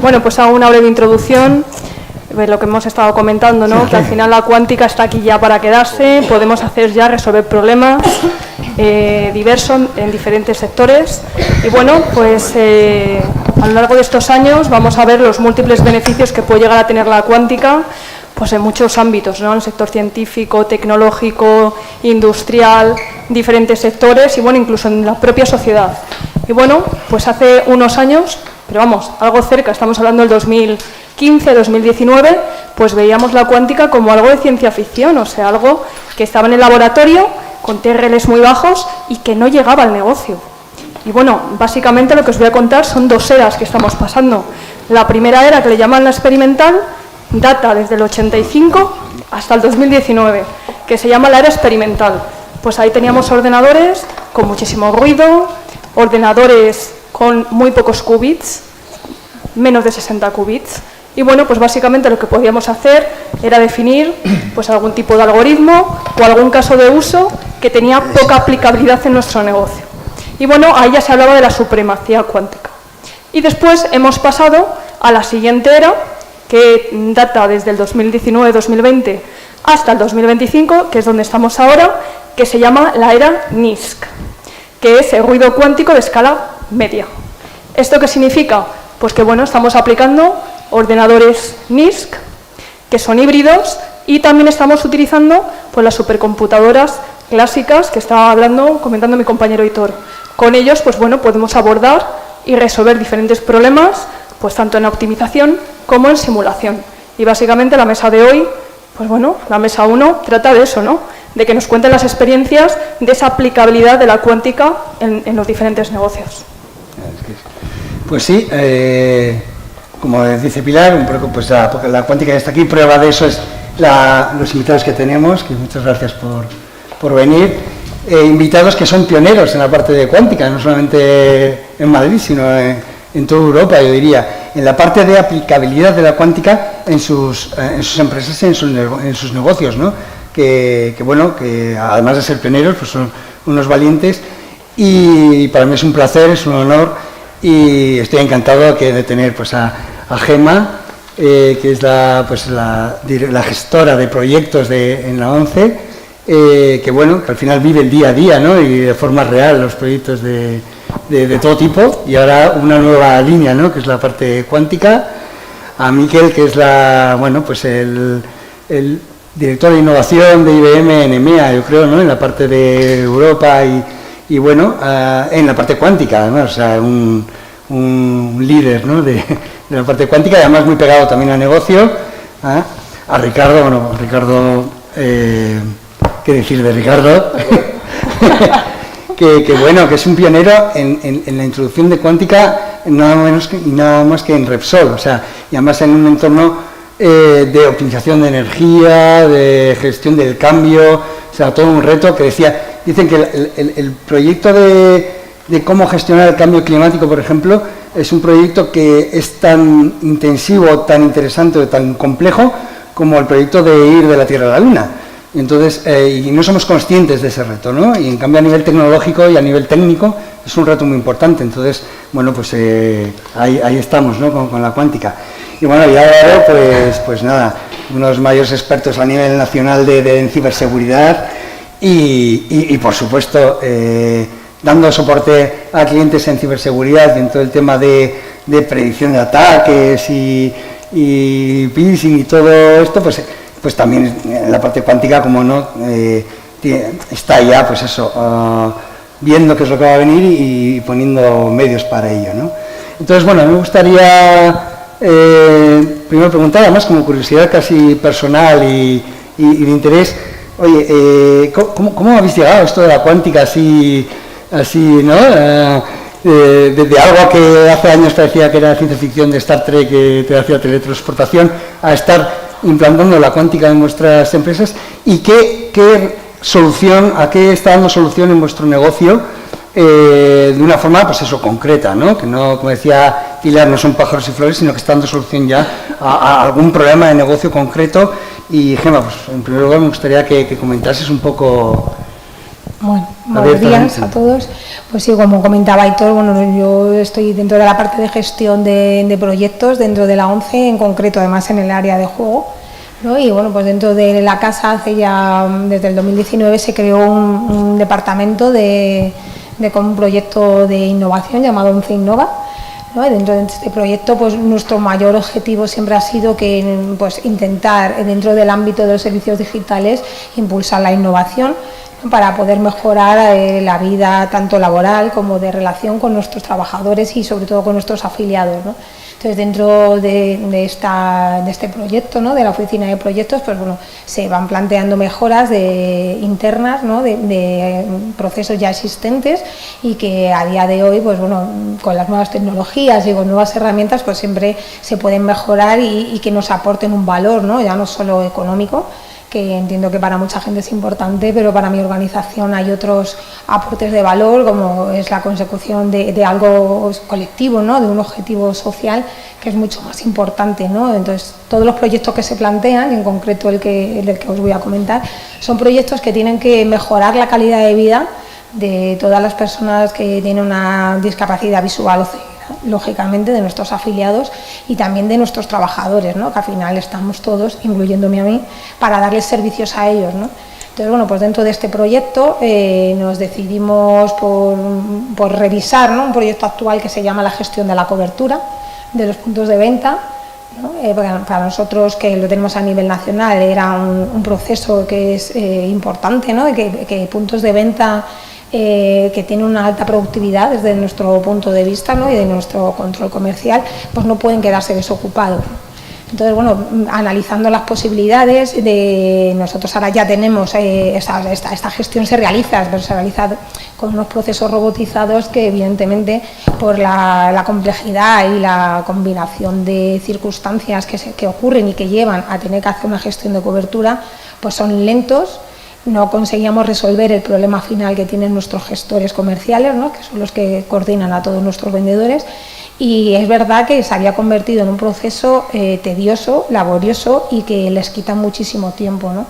Bueno, pues hago una breve introducción de lo que hemos estado comentando, ¿no? Que al final la cuántica está aquí ya para quedarse, podemos hacer ya resolver problemas diversos en diferentes sectores y bueno, pues a lo largo de estos años vamos a ver los múltiples beneficios que puede llegar a tener la cuántica pues en muchos ámbitos, ¿no? En el sector científico, tecnológico, industrial, diferentes sectores y bueno, incluso en la propia sociedad. Y bueno, pues hace unos años, pero vamos, algo cerca, estamos hablando del 2015, 2019, pues veíamos la cuántica como algo de ciencia ficción, o sea, algo que estaba en el laboratorio con TRLs muy bajos y que no llegaba al negocio. Y bueno, básicamente lo que os voy a contar son dos eras que estamos pasando. La primera era, que le llaman la experimental, data desde el 85 hasta el 2019, que se llama la era experimental. Pues ahí teníamos ordenadores con muchísimo ruido, ordenadores con muy pocos qubits, menos de 60 qubits. Y bueno, pues básicamente lo que podíamos hacer era definir pues algún tipo de algoritmo o algún caso de uso que tenía poca aplicabilidad en nuestro negocio. Y bueno, ahí ya se hablaba de la supremacía cuántica. Y después hemos pasado a la siguiente era, que data desde el 2019-2020 hasta el 2025, que es donde estamos ahora, que se llama la era NISQ, que es el ruido cuántico de escala media. ¿Esto qué significa? Pues que bueno, estamos aplicando ordenadores NISQ, que son híbridos, y también estamos utilizando pues las supercomputadoras clásicas que estaba comentando mi compañero Hitor. Con ellos, pues bueno, podemos abordar y resolver diferentes problemas, pues tanto en optimización como en simulación. Y básicamente la mesa de hoy, pues bueno, la mesa 1 trata de eso, ¿no? De que nos cuenten las experiencias de esa aplicabilidad de la cuántica en los diferentes negocios. Pues sí, como dice Pilar, un poco, pues la cuántica ya está aquí, prueba de eso es los invitados que tenemos, que muchas gracias por venir. Invitados que son pioneros en la parte de cuántica, no solamente en Madrid, sino en toda Europa, yo diría, en la parte de aplicabilidad de la cuántica en sus empresas y en sus negocios, ¿no? Que bueno, que además de ser pioneros, pues son unos valientes y para mí es un placer, es un honor y estoy encantado de tener pues a Gemma, que es la gestora de proyectos en la ONCE, que bueno, que al final vive el día a día, ¿no? Y de forma real los proyectos de todo tipo, y ahora una nueva línea, ¿no? Que es la parte cuántica. A Miquel, que es el director de innovación de IBM en EMEA, yo creo, ¿no? En la parte de Europa y bueno, en la parte cuántica, además, o sea, un líder, ¿no? de la parte cuántica, y además muy pegado también al negocio. A Ricardo, ¿qué decir de Ricardo? que bueno, que es un pionero en la introducción de cuántica, nada más que en Repsol, o sea, y además en un entorno de optimización de energía, de gestión del cambio, o sea, todo un reto que dicen que el proyecto de cómo gestionar el cambio climático, por ejemplo, es un proyecto que es tan intensivo, tan interesante, tan complejo como el proyecto de ir de la Tierra a la Luna. Y entonces, y no somos conscientes de ese reto, ¿no? Y en cambio a nivel tecnológico y a nivel técnico es un reto muy importante. Entonces, bueno, pues ahí estamos, ¿no? Con la cuántica. Y bueno, y ahora, pues nada, uno de los mayores expertos a nivel nacional en ciberseguridad y por supuesto, dando soporte a clientes en ciberseguridad y en todo el tema de predicción de ataques y phishing y todo esto, pues también en la parte cuántica, como no, está ya, pues eso, viendo qué es lo que va a venir y poniendo medios para ello, ¿no? Entonces, bueno, me gustaría primero preguntar, además como curiosidad casi personal y de interés, oye, ¿cómo habéis llegado a esto de la cuántica así ¿no? Desde algo que hace años parecía que era ciencia ficción de Star Trek, que te hacía teletransportación, a estar implantando la cuántica en vuestras empresas, y qué solución, a qué está dando solución en vuestro negocio de una forma, pues eso, concreta, ¿no? Que no, como decía Pilar, no son pájaros y flores, sino que está dando solución ya a algún problema de negocio concreto. Y Gemma, pues en primer lugar me gustaría que comentases un poco. Bueno, Buenos días a todos. Pues sí, como comentaba Aitor, bueno, yo estoy dentro de la parte de gestión de proyectos dentro de la ONCE, en concreto además en el área de juego, ¿no? Y bueno, pues dentro de la casa hace ya, desde el 2019 se creó un departamento con un proyecto de innovación llamado ONCE Innova, ¿no? Y dentro de este proyecto, pues nuestro mayor objetivo siempre ha sido que, pues, intentar dentro del ámbito de los servicios digitales impulsar la innovación, ¿no? Para poder mejorar la vida tanto laboral como de relación con nuestros trabajadores y sobre todo con nuestros afiliados, ¿no? Entonces, dentro de este proyecto, ¿no? De la oficina de proyectos, pues bueno, se van planteando mejoras internas, ¿no? de procesos ya existentes y que a día de hoy, pues bueno, con las nuevas tecnologías y con nuevas herramientas, pues siempre se pueden mejorar y que nos aporten un valor, ¿no? Ya no solo económico, que entiendo que para mucha gente es importante, pero para mi organización hay otros aportes de valor, como es la consecución de algo colectivo, ¿no? De un objetivo social que es mucho más importante, ¿no? Entonces, todos los proyectos que se plantean, y en concreto el que os voy a comentar, son proyectos que tienen que mejorar la calidad de vida de todas las personas que tienen una discapacidad visual o ceguera, lógicamente de nuestros afiliados y también de nuestros trabajadores, ¿no? Que al final estamos todos, incluyéndome a mí, para darles servicios a ellos, ¿no? Entonces, bueno, pues dentro de este proyecto nos decidimos por revisar, ¿no? Un proyecto actual que se llama la gestión de la cobertura de los puntos de venta, ¿no? Para nosotros, que lo tenemos a nivel nacional, era un proceso que es importante, ¿no? Que puntos de venta que tienen una alta productividad desde nuestro punto de vista, ¿no? Y de nuestro control comercial, pues no pueden quedarse desocupados. Entonces, bueno, analizando las posibilidades, nosotros ahora ya tenemos esta gestión se realiza con unos procesos robotizados que, evidentemente, por la complejidad y la combinación de circunstancias que ocurren y que llevan a tener que hacer una gestión de cobertura, pues son lentos. No conseguíamos resolver el problema final que tienen nuestros gestores comerciales, ¿no? Que son los que coordinan a todos nuestros vendedores, y es verdad que se había convertido en un proceso tedioso, laborioso y que les quita muchísimo tiempo, ¿no?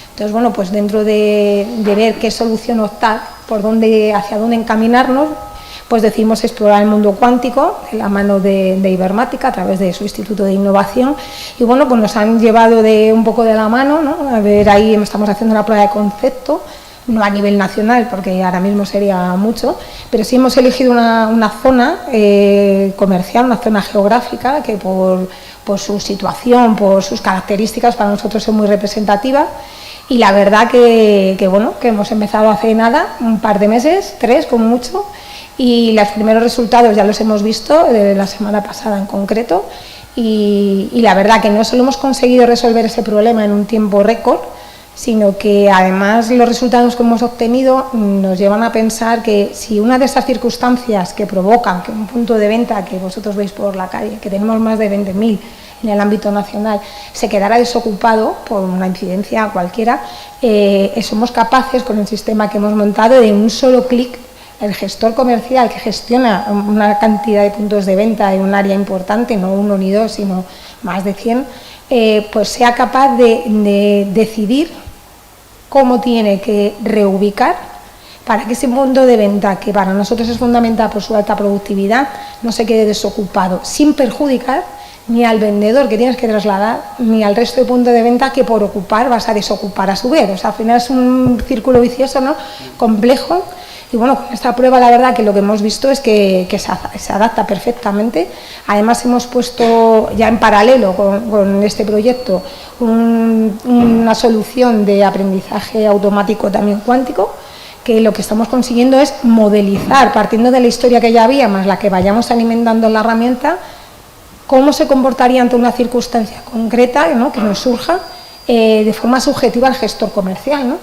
Entonces, bueno, pues dentro de ver qué solución optar, hacia dónde encaminarnos, pues decidimos explorar el mundo cuántico de la mano de Ibermática a través de su Instituto de Innovación, y bueno, pues nos han llevado un poco de la mano, ¿no? A ver, ahí estamos haciendo una prueba de concepto, no a nivel nacional porque ahora mismo sería mucho, pero sí hemos elegido una zona comercial, una zona geográfica que por su situación, por sus características, para nosotros es muy representativa. Y la verdad que hemos empezado hace nada, un par de meses, 3 como mucho, y los primeros resultados ya los hemos visto la semana pasada en concreto, y la verdad que no solo hemos conseguido resolver ese problema en un tiempo récord, sino que además los resultados que hemos obtenido nos llevan a pensar que si una de esas circunstancias que provocan que un punto de venta que vosotros veis por la calle, que tenemos más de 20.000 en el ámbito nacional, se quedara desocupado por una incidencia cualquiera, somos capaces, con el sistema que hemos montado, de un solo clic, el gestor comercial que gestiona una cantidad de puntos de venta en un área importante, no 1 ni 2, sino más de 100, pues sea capaz de decidir cómo tiene que reubicar para que ese punto de venta, que para nosotros es fundamental por su alta productividad, no se quede desocupado, sin perjudicar ni al vendedor que tienes que trasladar, ni al resto de puntos de venta que por ocupar vas a desocupar a su vez. O sea, al final es un círculo vicioso, ¿no? Complejo. Y bueno, con esta prueba la verdad que lo que hemos visto es que se adapta perfectamente. Además hemos puesto ya en paralelo con este proyecto una solución de aprendizaje automático también cuántico, que lo que estamos consiguiendo es modelizar, partiendo de la historia que ya había, más la que vayamos alimentando en la herramienta, cómo se comportaría ante una circunstancia concreta, ¿no? Que nos surja de forma subjetiva al gestor comercial, ¿no?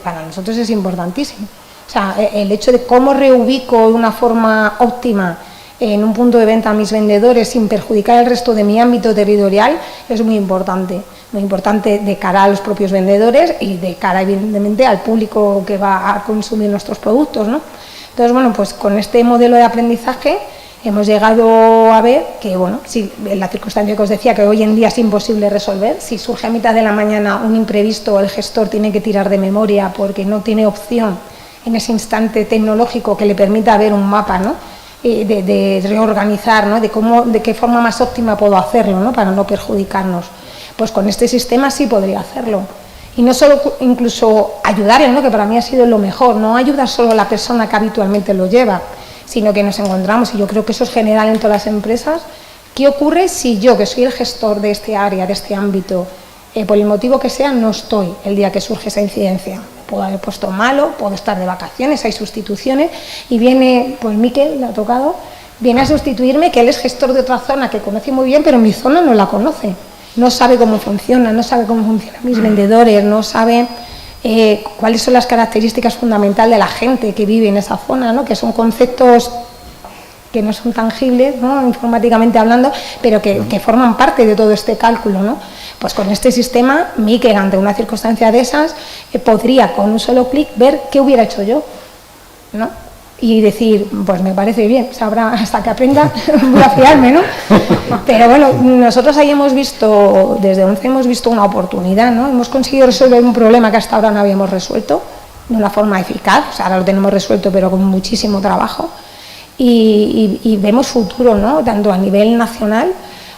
Para nosotros es importantísimo. O sea, el hecho de cómo reubico de una forma óptima en un punto de venta a mis vendedores sin perjudicar el resto de mi ámbito territorial es muy importante de cara a los propios vendedores y de cara, evidentemente, al público que va a consumir nuestros productos, ¿no? Entonces, bueno, pues con este modelo de aprendizaje hemos llegado a ver que, bueno, si la circunstancia que os decía, que hoy en día es imposible resolver, si surge a mitad de la mañana un imprevisto, el gestor tiene que tirar de memoria porque no tiene opción en ese instante tecnológico que le permita ver un mapa, ¿no? De reorganizar, ¿no? De qué forma más óptima puedo hacerlo, ¿no? Para no perjudicarnos. Pues con este sistema sí podría hacerlo. Y no solo incluso ayudarle, ¿no? Que para mí ha sido lo mejor, no ayudar solo a la persona que habitualmente lo lleva, sino que nos encontramos, y yo creo que eso es general en todas las empresas. ¿Qué ocurre si yo, que soy el gestor de este área, de este ámbito, por el motivo que sea, no estoy el día que surge esa incidencia? Puedo haber puesto malo, puedo estar de vacaciones, hay sustituciones, y viene, pues Miquel, le ha tocado, viene a sustituirme, que él es gestor de otra zona que conoce muy bien, pero mi zona no la conoce. No sabe cómo funciona, no sabe cómo funcionan mis vendedores, no sabe cuáles son las características fundamentales de la gente que vive en esa zona, ¿no? Que son conceptos que no son tangibles, ¿no? Informáticamente hablando, pero que forman parte de todo este cálculo, ¿no? Pues con este sistema, Miquel, ante una circunstancia de esas, podría con un solo clic ver qué hubiera hecho yo, ¿no? Y decir, pues me parece bien, sabrá, hasta que aprenda voy a fiarme, ¿no? Pero bueno, nosotros ahí hemos visto, desde ONCE hemos visto una oportunidad, ¿no? Hemos conseguido resolver un problema que hasta ahora no habíamos resuelto de una forma eficaz, o sea, ahora lo tenemos resuelto pero con muchísimo trabajo, y vemos futuro, ¿no? Tanto a nivel nacional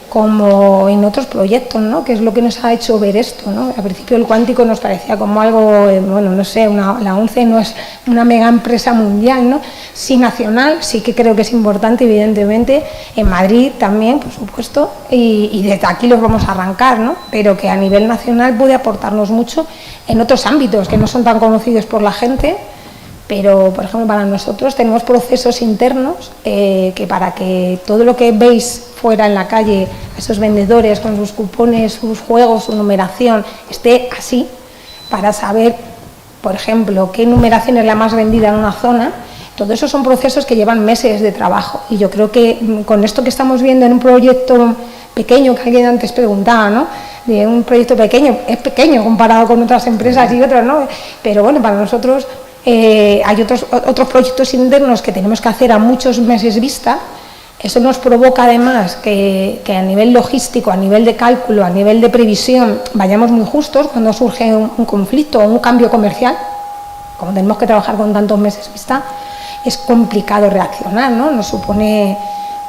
como en otros proyectos, ¿no? Que es lo que nos ha hecho ver esto, ¿no? Al principio el cuántico nos parecía como algo, bueno, no sé, la ONCE no es una mega empresa mundial, ¿no? Sí nacional, sí que creo que es importante, evidentemente, en Madrid también, por supuesto, y desde aquí los vamos a arrancar, ¿no? Pero que a nivel nacional puede aportarnos mucho en otros ámbitos que no son tan conocidos por la gente. Pero, por ejemplo, para nosotros tenemos procesos internos que para que todo lo que veis fuera en la calle, esos vendedores con sus cupones, sus juegos, su numeración, esté así, para saber, por ejemplo, qué numeración es la más vendida en una zona. Todo eso son procesos que llevan meses de trabajo, y yo creo que con esto que estamos viendo en un proyecto pequeño, que alguien antes preguntaba, ¿no? De un proyecto pequeño, es pequeño comparado con otras empresas y otras, ¿no? Pero bueno, para nosotros hay otros proyectos internos que tenemos que hacer a muchos meses vista. Eso nos provoca además que a nivel logístico, a nivel de cálculo, a nivel de previsión, vayamos muy justos cuando surge un conflicto o un cambio comercial. Como tenemos que trabajar con tantos meses vista, es complicado reaccionar, ¿no? Nos supone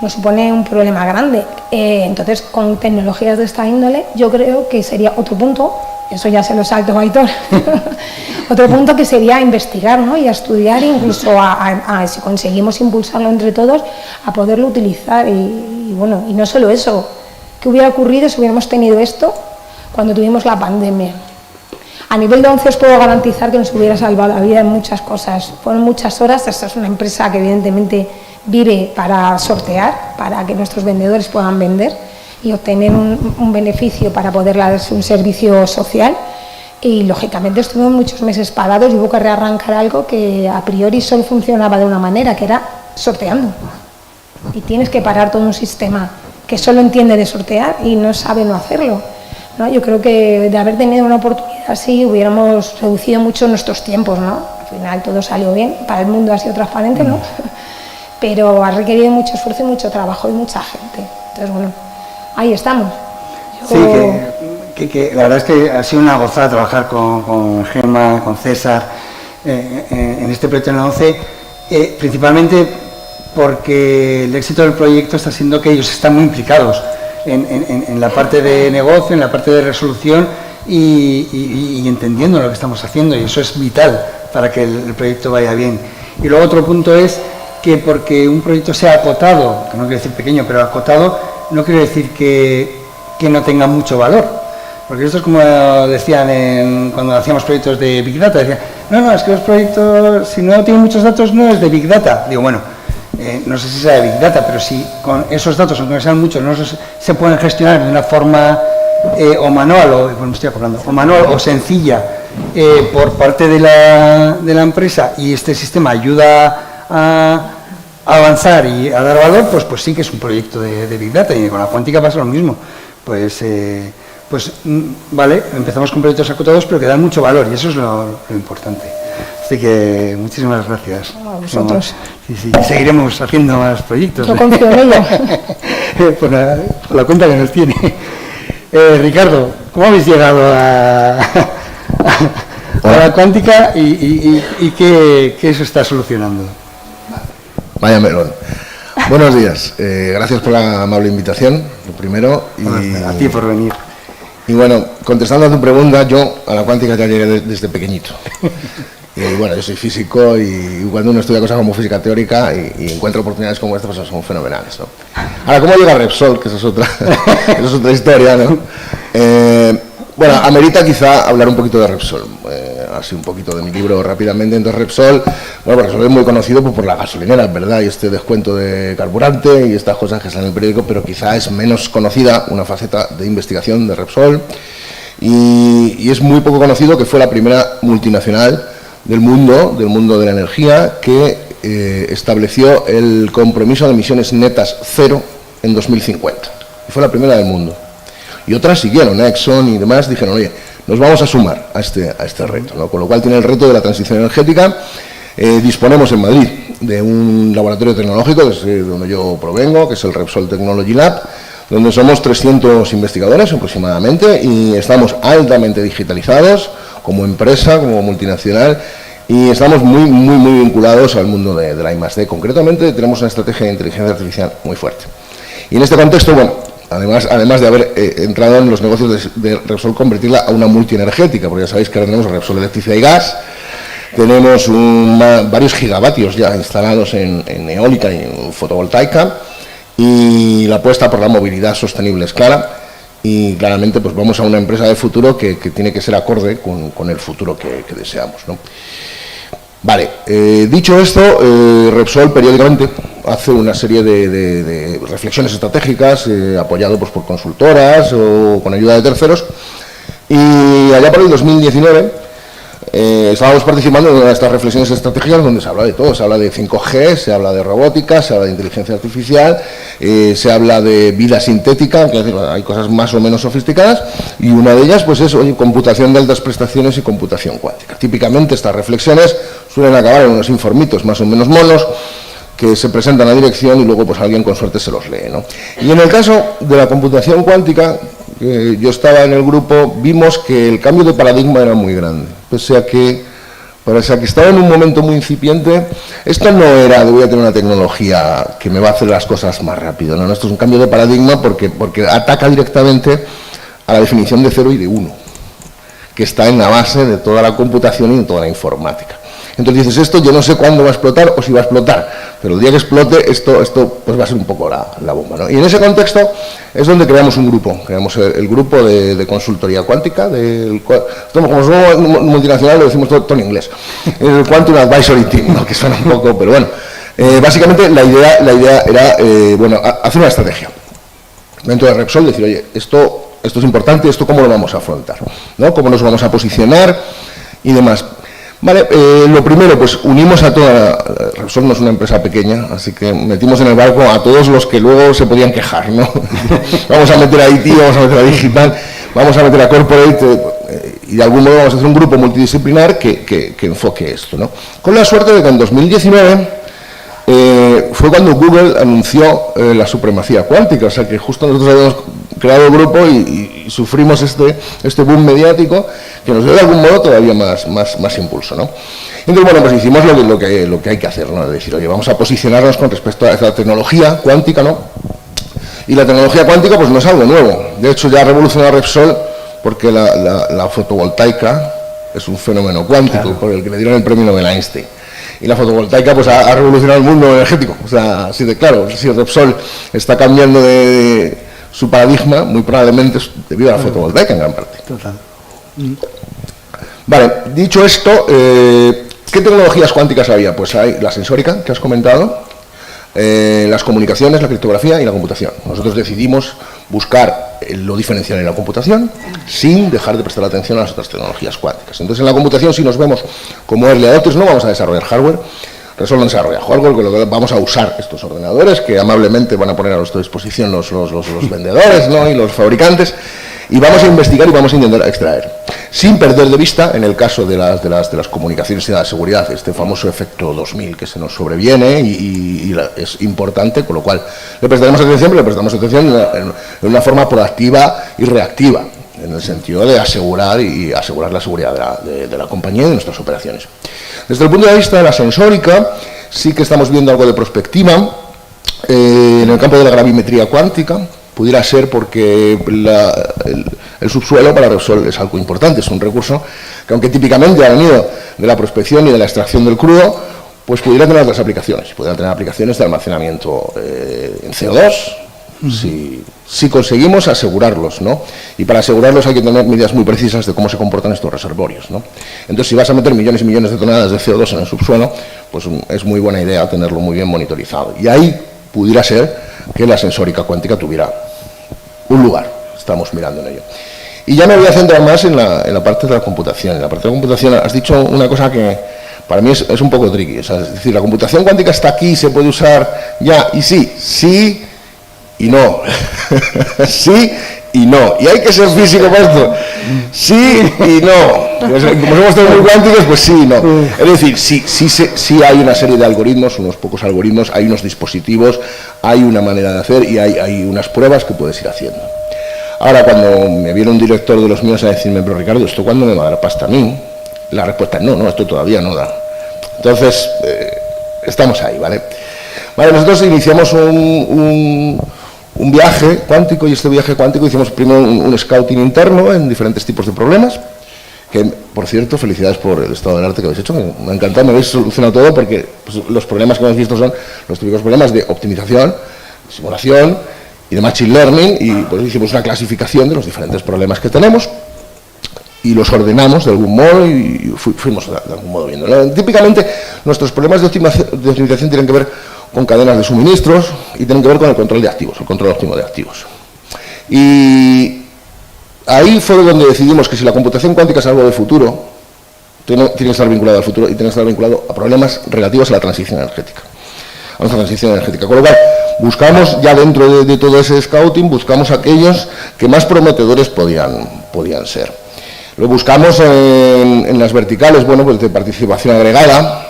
un problema grande. Entonces, con tecnologías de esta índole, yo creo que sería otro punto. Eso ya se lo salto a Aitor. Otro punto que sería investigar, ¿no? Y a estudiar, incluso si conseguimos impulsarlo entre todos, a poderlo utilizar. Y bueno, y no solo eso, ¿qué hubiera ocurrido si hubiéramos tenido esto cuando tuvimos la pandemia? A nivel de ONCE os puedo garantizar que nos hubiera salvado la vida en muchas cosas. Fueron muchas horas. Esta es una empresa que evidentemente vive para sortear, para que nuestros vendedores puedan vender y obtener un beneficio para poder darse un servicio social, y lógicamente estuvimos muchos meses parados y hubo que rearrancar algo que a priori solo funcionaba de una manera, que era sorteando, y tienes que parar todo un sistema que solo entiende de sortear y no sabe no hacerlo, ¿no? Yo creo que de haber tenido una oportunidad así hubiéramos reducido mucho nuestros tiempos, ¿no? Al final todo salió bien, para el mundo ha sido transparente, ¿no? Pero ha requerido mucho esfuerzo y mucho trabajo y mucha gente. Entonces, bueno, ahí estamos. Sí, que la verdad es que ha sido una gozada trabajar con Gemma, con César, en este proyecto en la ONCE, principalmente porque el éxito del proyecto está siendo que ellos están muy implicados en la parte de negocio, en la parte de resolución y entendiendo lo que estamos haciendo, y eso es vital para que el proyecto vaya bien. Y luego otro punto es que porque un proyecto sea acotado, que no quiere decir pequeño, pero acotado, no quiere decir que no tenga mucho valor, porque esto es como decían cuando hacíamos proyectos de Big Data, decían, no, es que los proyectos, si no tienen muchos datos, no es de Big Data. Digo, bueno, no sé si sea de Big Data, pero si con esos datos, aunque sean muchos, no se pueden gestionar de una forma o manual, o manual o sencilla por parte de la empresa, y este sistema ayuda a avanzar y a dar valor, pues sí que es un proyecto de Big Data, y con la cuántica pasa lo mismo. Vale, empezamos con proyectos acotados, pero que dan mucho valor, y eso es lo importante. Así que muchísimas gracias. A vosotros. Sí, seguiremos haciendo más proyectos. Yo confío en ello. por la cuenta que nos tiene. Ricardo, ¿cómo habéis llegado a la cuántica y qué eso está solucionando. Vaya melón. Buenos días, gracias por la amable invitación, lo primero. A ti por venir. Y bueno, contestando a tu pregunta, yo a la cuántica ya llegué desde pequeñito. Y bueno, yo soy físico y cuando uno estudia cosas como física teórica y encuentra oportunidades como esta, pues son fenomenales, ¿no? Ahora, ¿cómo llega Repsol? Que esa es otra historia, ¿no? Bueno, amerita quizá hablar un poquito de Repsol, así un poquito de mi libro rápidamente. Entonces Repsol, bueno, Repsol es muy conocido por la gasolinera, ¿verdad? Y este descuento de carburante y estas cosas que salen en el periódico, pero quizá es menos conocida una faceta de investigación de Repsol y es muy poco conocido que fue la primera multinacional del mundo de la energía que estableció el compromiso de emisiones netas cero en 2050. Y fue la primera del mundo. Y otras siguieron, Exxon y demás, dijeron, oye, nos vamos a sumar a este reto, ¿no? Con lo cual tiene el reto de la transición energética. Disponemos en Madrid de un laboratorio tecnológico, que es donde yo provengo, que es el Repsol Technology Lab, donde somos 300 investigadores aproximadamente y estamos altamente digitalizados como empresa, como multinacional, y estamos muy vinculados al mundo de la I+D. Concretamente tenemos una estrategia de inteligencia artificial muy fuerte. Y en este contexto, bueno, además de haber entrado en los negocios de Repsol, convertirla a una multienergética, porque ya sabéis que ahora tenemos Repsol Electricidad y Gas, tenemos varios gigavatios ya instalados en eólica y en fotovoltaica, y la apuesta por la movilidad sostenible es clara, y claramente pues vamos a una empresa de futuro que tiene que ser acorde con el futuro que deseamos, ¿no? Vale, dicho esto, Repsol periódicamente hace una serie de reflexiones estratégicas, apoyado pues, por consultoras o con ayuda de terceros, y allá por el 2019 estábamos participando en una de estas reflexiones estratégicas donde se habla de todo, se habla de 5G, se habla de robótica, se habla de inteligencia artificial, se habla de vida sintética, que hay cosas más o menos sofisticadas, y una de ellas pues es computación de altas prestaciones y computación cuántica. Típicamente estas reflexiones suelen acabar en unos informitos más o menos monos que se presentan a dirección y luego pues alguien con suerte se los lee, ¿no? Y en el caso de la computación cuántica, yo estaba en el grupo, vimos que el cambio de paradigma era muy grande, pese a que estaba en un momento muy incipiente. Esto no era de voy a tener una tecnología que me va a hacer las cosas más rápido, no, esto es un cambio de paradigma porque ataca directamente a la definición de 0 y de 1, que está en la base de toda la computación y de toda la informática. Entonces dices, esto yo no sé cuándo va a explotar o si va a explotar, pero el día que explote esto pues va a ser un poco la bomba, ¿no? Y en ese contexto es donde creamos un grupo, creamos el grupo de consultoría cuántica, como somos multinacional lo decimos todo en inglés, el Quantum Advisory Team, ¿no? Que suena un poco, pero bueno, básicamente la idea era hacer una estrategia dentro de Repsol, decir, oye, esto es importante, esto cómo lo vamos a afrontar, ¿no? Cómo nos vamos a posicionar y demás. Vale, lo primero, pues unimos a toda Repsol no es una empresa pequeña, así que metimos en el barco a todos los que luego se podían quejar, ¿no? Vamos a meter a IT, vamos a meter a Digital, vamos a meter a Corporate, y de algún modo vamos a hacer un grupo multidisciplinar que enfoque esto, ¿no? Con la suerte de que en 2019 fue cuando Google anunció la supremacía cuántica, o sea que justo nosotros habíamos creado el grupo y sufrimos este boom mediático que nos dio de algún modo todavía más impulso, ¿no? Entonces, bueno, pues hicimos lo que hay que hacer, ¿no? Es decir, oye, vamos a posicionarnos con respecto a esta tecnología cuántica, ¿no? Y la tecnología cuántica pues no es algo nuevo, de hecho ya ha revolucionado Repsol porque la fotovoltaica es un fenómeno cuántico, claro, por el que le dieron el premio Nobel a Einstein. Y la fotovoltaica pues ha revolucionado el mundo energético, o sea, así de claro, si Repsol está cambiando de su paradigma, muy probablemente es debido a la fotovoltaica en gran parte. Total. Vale, dicho esto, ¿qué tecnologías cuánticas había? Pues hay la sensórica, que has comentado, las comunicaciones, la criptografía y la computación. Nosotros decidimos buscar lo diferencial en la computación sin dejar de prestar atención a las otras tecnologías cuánticas. Entonces, en la computación, si nos vemos como early adopters, no vamos a desarrollar hardware. Repsol no desarrolla hardware, con lo que vamos a usar estos ordenadores que amablemente van a poner a nuestra disposición los vendedores, ¿no? Y los fabricantes, y vamos a investigar y vamos a intentar extraer, sin perder de vista, en el caso de las comunicaciones y de la seguridad, este famoso efecto 2000 que se nos sobreviene y es importante, con lo cual le prestaremos atención, pero le prestamos atención en una forma proactiva y reactiva. en el sentido de asegurar la seguridad de la compañía y de nuestras operaciones. Desde el punto de vista de la sensórica, sí que estamos viendo algo de prospectiva en el campo de la gravimetría cuántica. Pudiera ser porque el subsuelo para Repsol es algo importante, es un recurso que, aunque típicamente ha venido de la prospección y de la extracción del crudo, pues pudiera tener otras aplicaciones, pudiera tener aplicaciones de almacenamiento en CO2, si conseguimos asegurarlos, ¿no? Y para asegurarlos hay que tener medidas muy precisas de cómo se comportan estos reservorios, ¿no? Entonces, si vas a meter millones y millones de toneladas de CO2 en el subsuelo, pues es muy buena idea tenerlo muy bien monitorizado. Y ahí pudiera ser que la sensórica cuántica tuviera un lugar, estamos mirando en ello. Y ya me voy a centrar más en la parte de la computación. En la parte de la computación has dicho una cosa que para mí es un poco tricky, o sea, es decir, la computación cuántica está aquí, se puede usar ya, y sí y no. Sí y no. Y hay que ser físico para esto. Sí y no. Como somos todos muy cuánticos, pues sí y no. Es decir, sí hay una serie de algoritmos, unos pocos algoritmos, hay unos dispositivos, hay una manera de hacer y hay unas pruebas que puedes ir haciendo. Ahora, cuando me viene un director de los míos a decirme, pero Ricardo, ¿esto cuándo me va a dar pasta a mí? La respuesta es no, esto todavía no da. Entonces, estamos ahí, ¿vale? Vale, nosotros iniciamos un viaje cuántico, y este viaje cuántico hicimos primero un scouting interno en diferentes tipos de problemas, que, por cierto, felicidades por el estado del arte que habéis hecho, que me ha encantado, me habéis solucionado todo, porque pues, los problemas que hemos visto son los típicos problemas de optimización, simulación y de machine learning, y pues hicimos una clasificación de los diferentes problemas que tenemos, y los ordenamos de algún modo y fuimos de algún modo viendo, ¿no? Típicamente nuestros problemas de optimización tienen que ver con cadenas de suministros y tienen que ver con el control de activos, el control óptimo de activos. Y ahí fue donde decidimos que si la computación cuántica es algo de futuro, tiene que estar vinculado al futuro y tiene que estar vinculado a problemas relativos a la transición energética. A nuestra transición energética. Con lo cual, buscamos ya dentro de todo ese scouting, buscamos aquellos que más prometedores podían ser. Lo buscamos en las verticales, bueno, pues de participación agregada,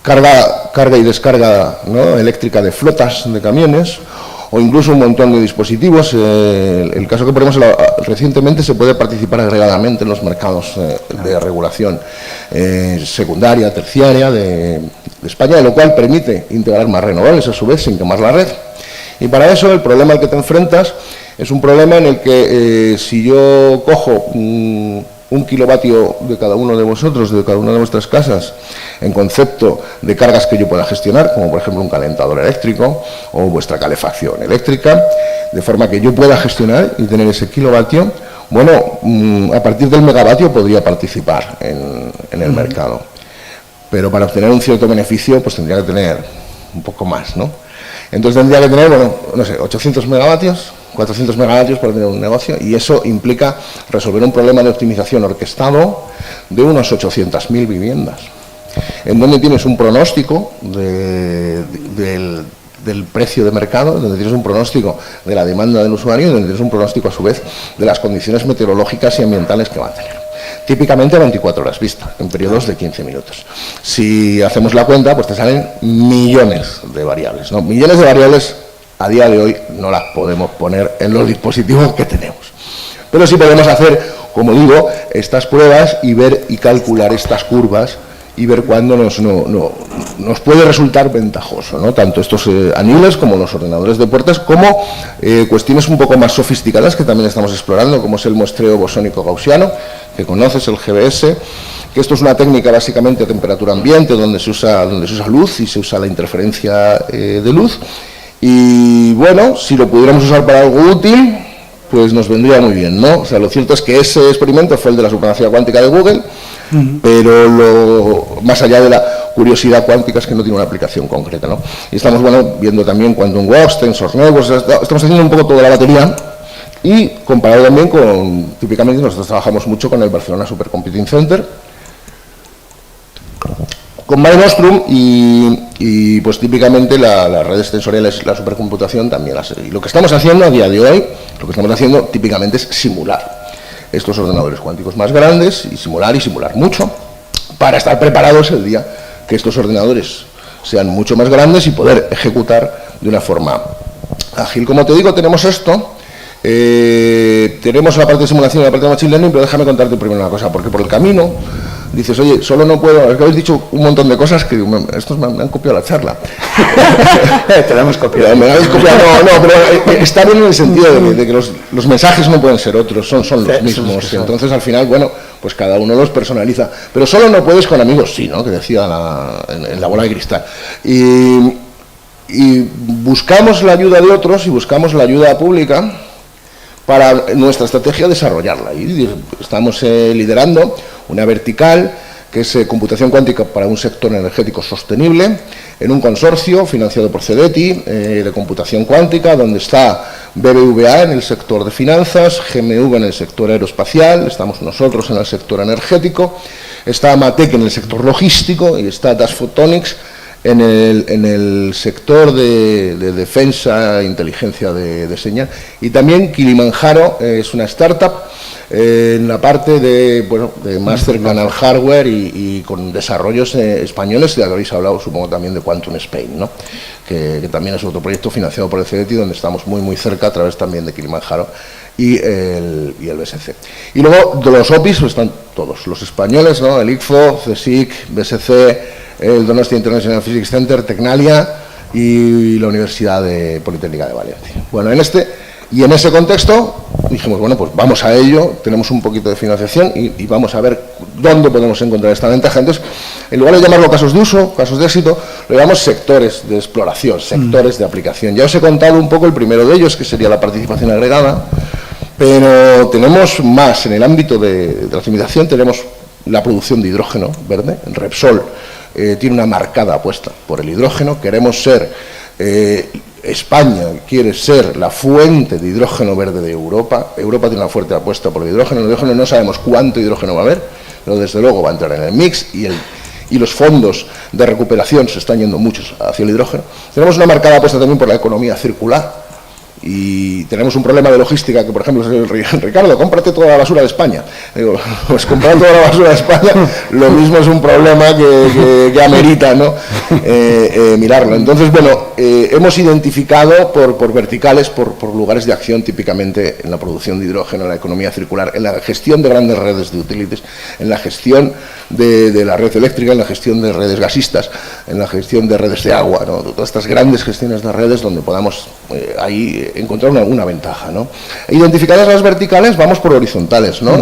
carga y descarga, ¿no?, eléctrica de flotas de camiones, o incluso un montón de dispositivos. El caso que ponemos recientemente, se puede participar agregadamente en los mercados de regulación secundaria, terciaria de España, lo cual permite integrar más renovables a su vez sin quemar la red. Y para eso el problema al que te enfrentas es un problema en el que si yo cojo un kilovatio de cada uno de vosotros, de cada una de vuestras casas, en concepto de cargas que yo pueda gestionar, como por ejemplo un calentador eléctrico o vuestra calefacción eléctrica, de forma que yo pueda gestionar y tener ese kilovatio, bueno, a partir del megavatio podría participar en el mercado. Pero para obtener un cierto beneficio, pues tendría que tener un poco más, ¿no? Entonces tendría que tener, bueno, no sé, 800 megavatios, 400 megavatios para tener un negocio, y eso implica resolver un problema de optimización orquestado de unos 800.000 viviendas, en donde tienes un pronóstico del precio de mercado, donde tienes un pronóstico de la demanda del usuario y donde tienes un pronóstico a su vez de las condiciones meteorológicas y ambientales que va a tener. Típicamente 24 horas vista, en periodos de 15 minutos. Si hacemos la cuenta, pues te salen millones de variables, ¿no? Millones de variables a día de hoy no las podemos poner en los dispositivos que tenemos. Pero sí podemos hacer, como digo, estas pruebas y ver y calcular estas curvas y ver cuándo nos puede resultar ventajoso, ¿no? Tanto estos aniles como los ordenadores de puertas, como cuestiones un poco más sofisticadas que también estamos explorando, como es el muestreo bosónico gaussiano, que conoces, el GBS, que esto es una técnica básicamente a temperatura ambiente, donde se usa luz y se usa la interferencia de luz. Y bueno, si lo pudiéramos usar para algo útil, pues nos vendría muy bien, ¿no? O sea, lo cierto es que ese experimento fue el de la supremacía cuántica de Google, pero más allá de la curiosidad cuántica es que no tiene una aplicación concreta, ¿no? Y estamos, bueno, viendo también Quantum Walks, Tensor Networks, estamos haciendo un poco toda la batería, y comparado también con, típicamente nosotros trabajamos mucho con el Barcelona Supercomputing Center, con Mare Nostrum y pues típicamente las redes tensoriales, la supercomputación también las. Y lo que estamos haciendo a día de hoy, típicamente es simular estos ordenadores cuánticos más grandes y simular mucho para estar preparados el día que estos ordenadores sean mucho más grandes y poder ejecutar de una forma ágil. Como te digo, tenemos esto Tenemos la parte de simulación y la parte de machine learning, pero déjame contarte primero una cosa, porque por el camino dices, oye, solo no puedo, es que habéis dicho un montón de cosas que estos me han copiado la charla. Te la hemos copiado. Me habéis copiado, pero está bien en el sentido de que los mensajes no pueden ser otros, son los mismos. Y entonces al final, bueno, pues cada uno los personaliza. Pero solo no puedes con amigos, sí, ¿no? Que decía en la bola de cristal. Y buscamos la ayuda de otros y buscamos la ayuda pública para nuestra estrategia desarrollarla. Y estamos liderando una vertical que es computación cuántica para un sector energético sostenible, en un consorcio financiado por CEDETI de computación cuántica, donde está BBVA en el sector de finanzas, GMV en el sector aeroespacial, estamos nosotros en el sector energético, está Amatec en el sector logístico y está Das Photonics en el sector de defensa e inteligencia de señal. Y también Kilimanjaro es una startup en la parte de más cercana al hardware y con desarrollos españoles, ya que habéis hablado, supongo, también de Quantum Spain, ¿no? Que también es otro proyecto financiado por el CEDETI, donde estamos muy cerca a través también de Kilimanjaro y el BSC. Y luego de los OPIs pues están todos, los españoles, ¿no? El ICFO, CSIC, BSC, el Donostia International Physics Center, Tecnalia y la Universidad Politécnica de Valencia. Bueno, en ese contexto dijimos, bueno, pues vamos a ello, tenemos un poquito de financiación y vamos a ver dónde podemos encontrar esta ventaja. Entonces, en lugar de llamarlo casos de uso, casos de éxito, lo llamamos sectores de exploración, sectores de aplicación. Ya os he contado un poco el primero de ellos, que sería la participación agregada, pero tenemos más en el ámbito de la optimización, tenemos la producción de hidrógeno verde. Repsol tiene una marcada apuesta por el hidrógeno. Queremos ser, España quiere ser la fuente de hidrógeno verde de Europa. Europa tiene una fuerte apuesta por el hidrógeno. El hidrógeno no sabemos cuánto hidrógeno va a haber, pero desde luego va a entrar en el mix y los fondos de recuperación se están yendo muchos hacia el hidrógeno. Tenemos una marcada apuesta también por la economía circular. Y tenemos un problema de logística que, por ejemplo, Ricardo, cómprate toda la basura de España. Digo, pues comprar toda la basura de España, lo mismo es un problema que amerita, ¿no? Mirarlo. Entonces, bueno, hemos identificado por verticales, por lugares de acción, típicamente en la producción de hidrógeno, en la economía circular, en la gestión de grandes redes de utilities, en la gestión de la red eléctrica, en la gestión de redes gasistas, en la gestión de redes de agua, ¿no? Todas estas grandes gestiones de redes donde podamos ahí encontrar una ventaja, ¿no? Identificadas las verticales, vamos por horizontales, ¿no?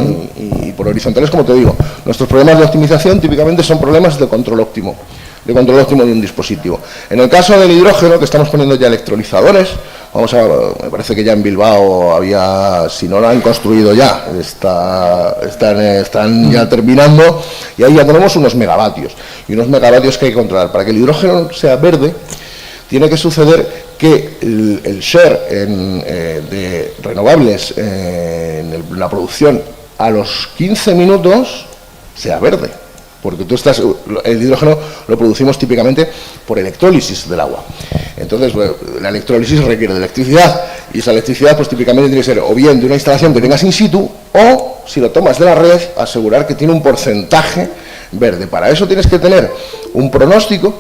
Y por horizontales, como te digo, nuestros problemas de optimización típicamente son problemas de control óptimo de un dispositivo. En el caso del hidrógeno, que estamos poniendo ya electrolizadores, me parece que ya en Bilbao había, si no lo han construido ya, están ya terminando, y ahí ya tenemos unos megavatios que hay que controlar. Para que el hidrógeno sea verde, tiene que suceder que el share de renovables en la producción a los 15 minutos sea verde, porque el hidrógeno lo producimos típicamente por electrólisis del agua. Entonces, bueno, la electrólisis requiere de electricidad, y esa electricidad pues típicamente tiene que ser o bien de una instalación que tengas in situ, o si lo tomas de la red, asegurar que tiene un porcentaje verde. Para eso tienes que tener un pronóstico,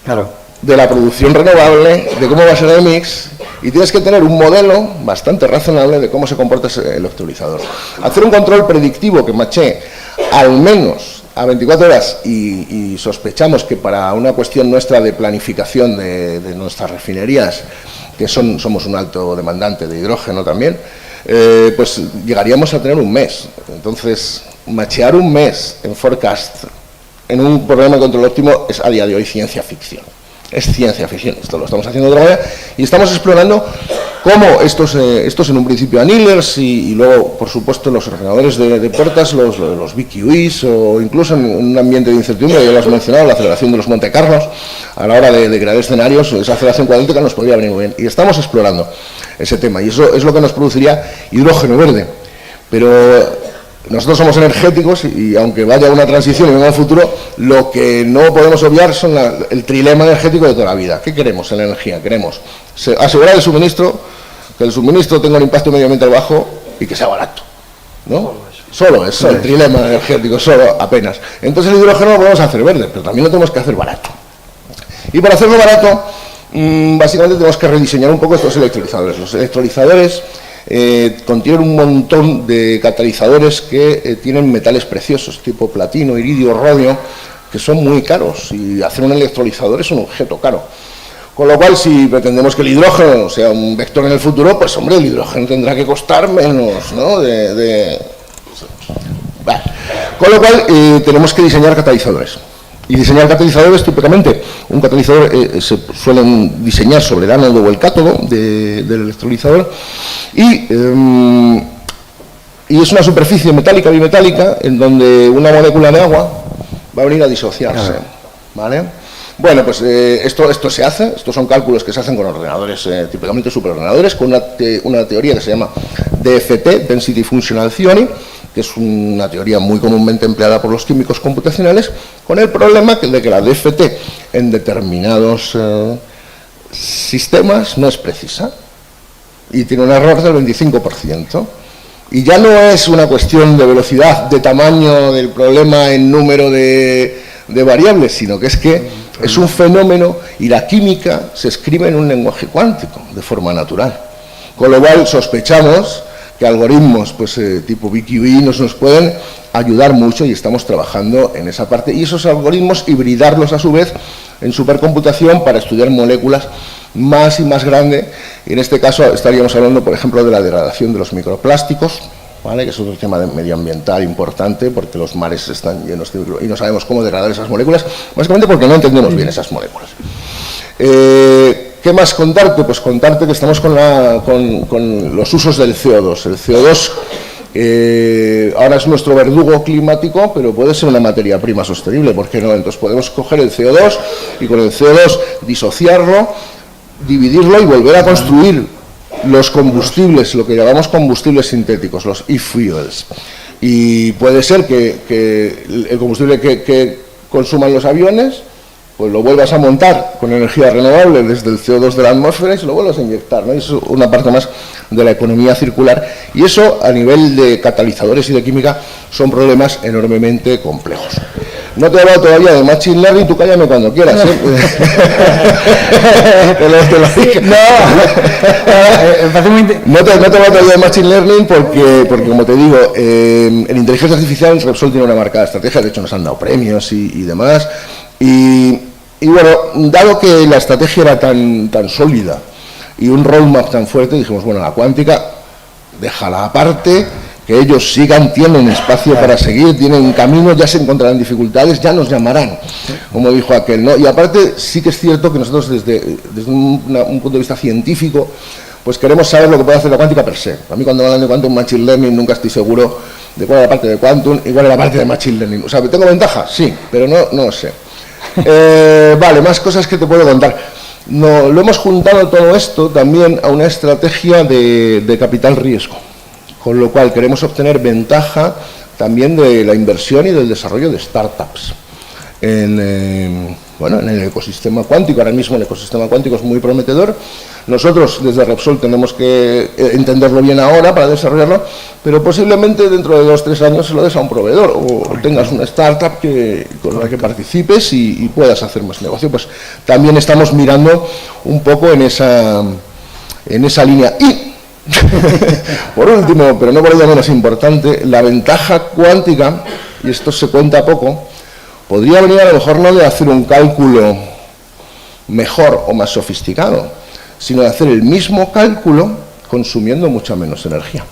claro, de la producción renovable, de cómo va a ser el mix, y tienes que tener un modelo bastante razonable de cómo se comporta ese electrolizador. Hacer un control predictivo que machee al menos a 24 horas, y sospechamos que para una cuestión nuestra de planificación de nuestras refinerías, que somos un alto demandante de hidrógeno también, pues llegaríamos a tener un mes. Entonces, machear un mes en forecast en un programa de control óptimo es a día de hoy ciencia ficción. Es ciencia ficción, esto lo estamos haciendo de otra manera y estamos explorando cómo estos en un principio annealers y luego, por supuesto, los ordenadores de puertas, los BQEs, o incluso en un ambiente de incertidumbre, ya lo has mencionado, la aceleración de los Monte Carlos, a la hora de crear escenarios, esa aceleración cuadrática nos podría venir muy bien. Y estamos explorando ese tema, y eso es lo que nos produciría hidrógeno verde. Pero nosotros somos energéticos y aunque vaya una transición y venga un futuro, lo que no podemos obviar son el trilema energético de toda la vida. ¿Qué queremos en la energía? Queremos asegurar el suministro, que el suministro tenga un impacto medioambiental bajo y que sea barato, ¿no? Solo eso, el trilema energético, solo apenas. Entonces el hidrógeno lo podemos hacer verde, pero también lo tenemos que hacer barato. Y para hacerlo barato, básicamente tenemos que rediseñar un poco estos electrolizadores. Los electrolizadores contienen un montón de catalizadores que tienen metales preciosos, tipo platino, iridio, rodio, que son muy caros, y hacer un electrolizador es un objeto caro. Con lo cual, si pretendemos que el hidrógeno sea un vector en el futuro, pues hombre, el hidrógeno tendrá que costar menos, ¿no? Vale. Con lo cual, tenemos que diseñar catalizadores. Y diseñar catalizadores, típicamente, un catalizador se suelen diseñar sobre el ánodo o el cátodo del electrolizador, y es una superficie metálica, bimetálica, en donde una molécula de agua va a venir a disociarse, ¿vale? Bueno, pues esto se hace, estos son cálculos que se hacen con ordenadores, típicamente superordenadores, con una teoría que se llama DFT, Density Functional Theory, que es una teoría muy comúnmente empleada por los químicos computacionales, con el problema de que la DFT en determinados sistemas no es precisa y tiene un error del 25%. Y ya no es una cuestión de velocidad, de tamaño del problema en número de variables, sino que es un fenómeno y la química se escribe en un lenguaje cuántico, de forma natural. Con lo cual sospechamos que algoritmos tipo BQE nos pueden ayudar mucho, y estamos trabajando en esa parte, y esos algoritmos hibridarlos a su vez en supercomputación para estudiar moléculas más y más grandes. Y en este caso estaríamos hablando, por ejemplo, de la degradación de los microplásticos, ¿vale? Que es otro tema medioambiental importante, porque los mares están llenos de y no sabemos cómo degradar esas moléculas, básicamente porque no entendemos bien esas moléculas. ¿Qué más contarte? Pues contarte que estamos con los usos del CO2. El CO2 ahora es nuestro verdugo climático, pero puede ser una materia prima sostenible, ¿por qué no? Entonces podemos coger el CO2 y con el CO2 disociarlo, dividirlo y volver a construir los combustibles, lo que llamamos combustibles sintéticos, los e-fuels. Y puede ser que el combustible que consuman los aviones, pues lo vuelvas a montar con energía renovable desde el CO2 de la atmósfera y se lo vuelvas a inyectar, ¿no? Y eso es una parte más de la economía circular, y eso a nivel de catalizadores y de química son problemas enormemente complejos. No te he hablado todavía de Machine Learning, tú cállame cuando quieras, ¿eh? te lo dije. No te he hablado todavía de Machine Learning porque como te digo, en inteligencia artificial Repsol tiene una marcada estrategia, de hecho nos han dado premios y demás. Y bueno, dado que la estrategia era tan sólida y un roadmap tan fuerte, dijimos, bueno, la cuántica, déjala aparte, que ellos sigan, tienen espacio para seguir, tienen caminos, ya se encontrarán dificultades, ya nos llamarán, como dijo aquel, ¿no? Y aparte, sí que es cierto que nosotros desde un punto de vista científico, pues queremos saber lo que puede hacer la cuántica per se. A mí cuando hablan de Quantum Machine Learning nunca estoy seguro de cuál es la parte de Quantum y cuál es la parte de Machine Learning. O sea, ¿tengo ventaja? Sí, pero no lo sé. Vale, más cosas que te puedo contar. No, lo hemos juntado todo esto también a una estrategia de capital riesgo, con lo cual queremos obtener ventaja también de la inversión y del desarrollo de startups en el ecosistema cuántico. Ahora mismo el ecosistema cuántico es muy prometedor. Nosotros desde Repsol tenemos que entenderlo bien ahora para desarrollarlo, pero posiblemente dentro de 2-3 años se lo des a un proveedor o tengas una startup con la que participes y puedas hacer más negocio. Pues también estamos mirando un poco en esa línea. Y por último, pero no por ello menos importante, la ventaja cuántica, y esto se cuenta poco, podría venir a lo mejor no de hacer un cálculo mejor o más sofisticado, sino de hacer el mismo cálculo consumiendo mucha menos energía.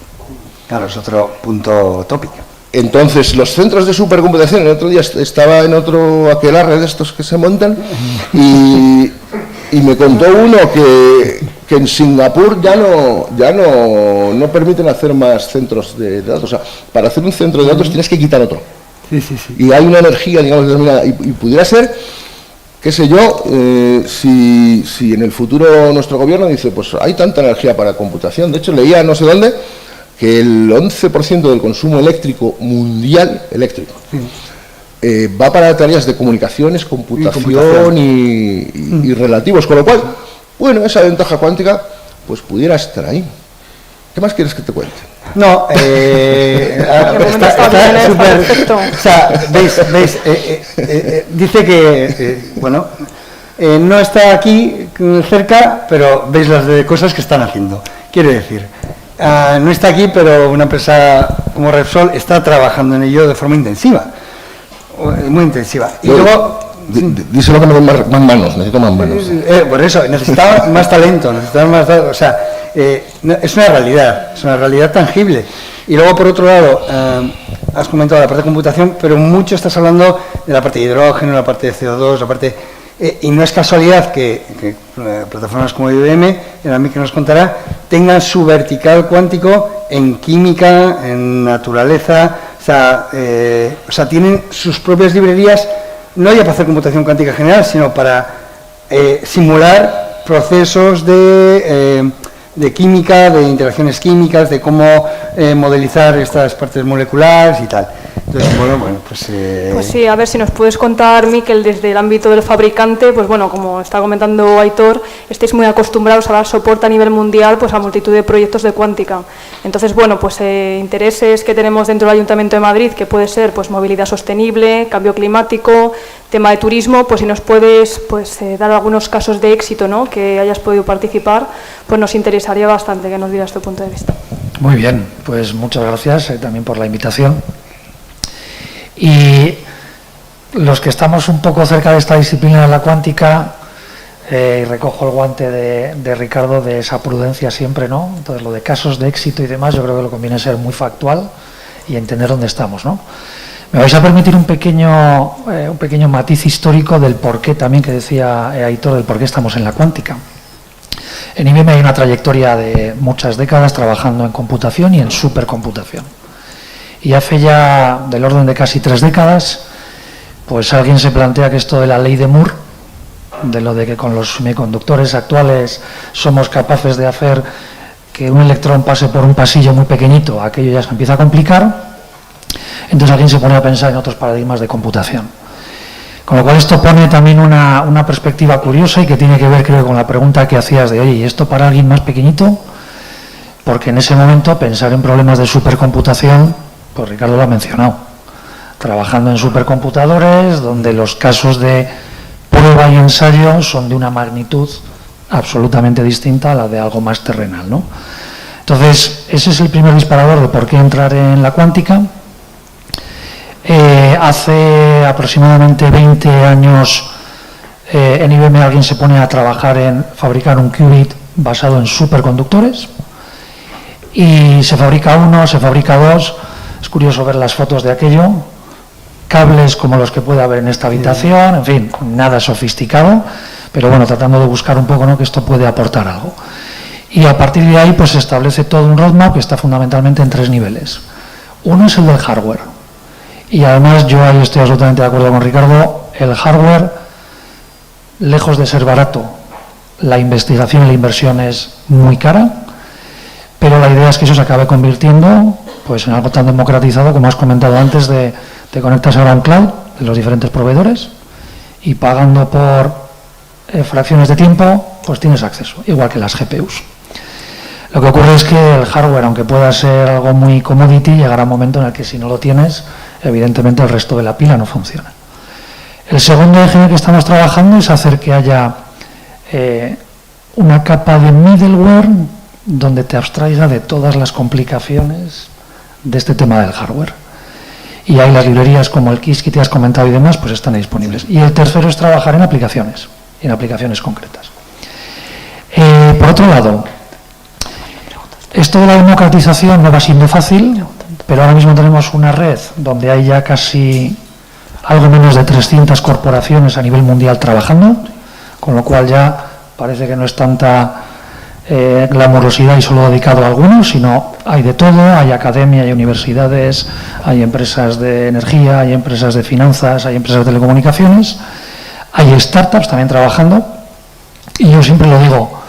Claro, es otro punto tópico. Entonces, los centros de supercomputación, el otro día estaba en otro aquelarre de estos que se montan, y me contó uno que en Singapur ya no permiten hacer más centros de datos. O sea, para hacer un centro de datos tienes que quitar otro. Sí. Y hay una energía, digamos, determinada, y pudiera ser, qué sé yo, si en el futuro nuestro gobierno dice, pues hay tanta energía para computación. De hecho, leía no sé dónde que el 11% del consumo eléctrico mundial, va para tareas de comunicaciones, computación y relativos, con lo cual, bueno, esa ventaja cuántica pues pudiera estar ahí. ¿Qué más quieres que te cuente? No, está súper. O sea, veis, dice que, no está aquí cerca, pero veis las de cosas que están haciendo. Quiere decir no está aquí, pero una empresa como Repsol está trabajando en ello de forma intensiva, muy intensiva. Y luego... Díselo que no den más manos, necesito más manos. Por eso, necesitaba más talento, o sea, es una realidad tangible. Y luego, por otro lado, has comentado la parte de computación, pero mucho estás hablando de la parte de hidrógeno, la parte de CO2, la parte... y no es casualidad que plataformas como IBM, en la que nos contará, tengan su vertical cuántico en química, en naturaleza, o sea, tienen sus propias librerías, no ya para hacer computación cuántica general, sino para simular procesos de química, de interacciones químicas, de cómo modelizar estas partes moleculares y tal. Entonces, bueno, pues... Pues sí, a ver si nos puedes contar, Miquel, desde el ámbito del fabricante, pues bueno, como está comentando Aitor, estáis muy acostumbrados a dar soporte a nivel mundial pues a multitud de proyectos de cuántica. Entonces, bueno, pues intereses que tenemos dentro del Ayuntamiento de Madrid, que puede ser pues movilidad sostenible, cambio climático, tema de turismo, pues si nos puedes pues dar algunos casos de éxito, ¿no?, que hayas podido participar, pues nos interesaría bastante que nos dieras tu punto de vista. Muy bien, pues muchas gracias también por la invitación. Y los que estamos un poco cerca de esta disciplina de la cuántica, y recojo el guante de Ricardo de esa prudencia siempre, ¿no? Entonces, lo de casos de éxito y demás, yo creo que lo conviene ser muy factual y entender dónde estamos, ¿no? Me vais a permitir un pequeño matiz histórico del porqué también que decía Aitor, del por qué estamos en la cuántica. En IBM hay una trayectoria de muchas décadas trabajando en computación y en supercomputación. Y hace ya del orden de casi 3 décadas, pues alguien se plantea que esto de la ley de Moore, de lo de que con los semiconductores actuales somos capaces de hacer que un electrón pase por un pasillo muy pequeñito, aquello ya se empieza a complicar. Entonces alguien se pone a pensar en otros paradigmas de computación. Con lo cual esto pone también una perspectiva curiosa y que tiene que ver, creo, con la pregunta que hacías de, oye, ¿y esto para alguien más pequeñito? Porque en ese momento pensar en problemas de supercomputación, pues Ricardo lo ha mencionado, trabajando en supercomputadores donde los casos de prueba y ensayo son de una magnitud absolutamente distinta a la de algo más terrenal, ¿no? Entonces, ese es el primer disparador de por qué entrar en la cuántica. Hace aproximadamente 20 años en IBM alguien se pone a trabajar en fabricar un qubit basado en superconductores y se fabrica uno, se fabrica dos. Es curioso ver las fotos de aquello, cables como los que puede haber en esta habitación, en fin, nada sofisticado, pero bueno, tratando de buscar un poco, ¿no?, que esto puede aportar algo. Y a partir de ahí pues se establece todo un roadmap que está fundamentalmente en 3 niveles. Uno es el del hardware. Y además yo ahí estoy absolutamente de acuerdo con Ricardo, el hardware, lejos de ser barato, la investigación y la inversión es muy cara, pero la idea es que eso se acabe convirtiendo pues en algo tan democratizado como has comentado antes, de te conectas ahora a un cloud de los diferentes proveedores y pagando por fracciones de tiempo pues tienes acceso, igual que las GPUs. Lo que ocurre es que el hardware, aunque pueda ser algo muy commodity, llegará un momento en el que si no lo tienes, evidentemente el resto de la pila no funciona. El segundo eje en el que estamos trabajando es hacer que haya una capa de middleware donde te abstraiga de todas las complicaciones de este tema del hardware. Y ahí las librerías como el Qiskit que te has comentado y demás, pues están disponibles. Y el tercero es trabajar en aplicaciones concretas. Por otro lado, esto de la democratización no va siendo fácil, pero ahora mismo tenemos una red donde hay ya casi algo menos de 300 corporaciones a nivel mundial trabajando, con lo cual ya parece que no es tanta glamorosidad y solo dedicado a algunos, sino hay de todo, hay academia, hay universidades, hay empresas de energía, hay empresas de finanzas, hay empresas de telecomunicaciones, hay startups también trabajando, y yo siempre lo digo,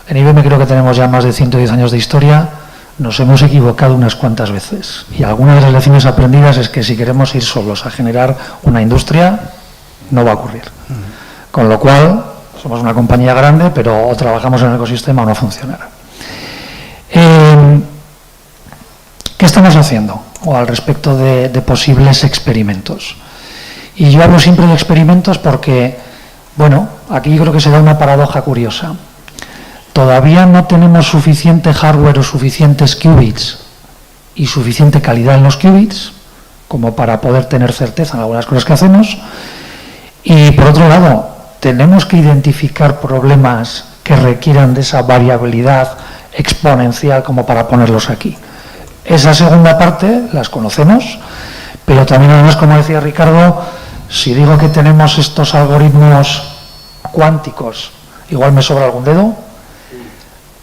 en IBM creo que tenemos ya más de 110 años de historia, nos hemos equivocado unas cuantas veces, y alguna de las lecciones aprendidas es que si queremos ir solos a generar una industria, no va a ocurrir. Con lo cual, somos una compañía grande, pero o trabajamos en el ecosistema o no funcionará. ¿Qué estamos haciendo? O al respecto de posibles experimentos. Y yo hablo siempre de experimentos porque, bueno, aquí yo creo que se da una paradoja curiosa. todavía no tenemos suficiente hardware o suficientes qubits y suficiente calidad en los qubits como para poder tener certeza en algunas cosas que hacemos. Y por otro lado, tenemos que identificar problemas que requieran de esa variabilidad exponencial como para ponerlos aquí. Esa segunda parte las conocemos, pero también además, como decía Ricardo, si digo que tenemos estos algoritmos cuánticos, igual me sobra algún dedo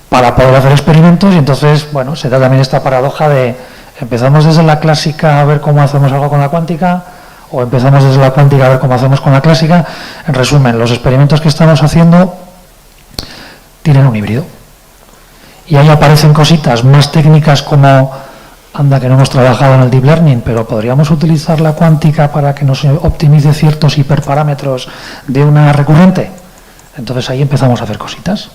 para poder hacer experimentos, y entonces, bueno, se da también esta paradoja de empezamos desde la clásica a ver cómo hacemos algo con la cuántica, o empezamos desde la cuántica a ver cómo hacemos con la clásica. En resumen, los experimentos que estamos haciendo tienen un híbrido. Y ahí aparecen cositas más técnicas como, anda que no hemos trabajado en el deep learning, pero podríamos utilizar la cuántica para que nos optimice ciertos hiperparámetros de una recurrente. Entonces ahí empezamos a hacer cositas.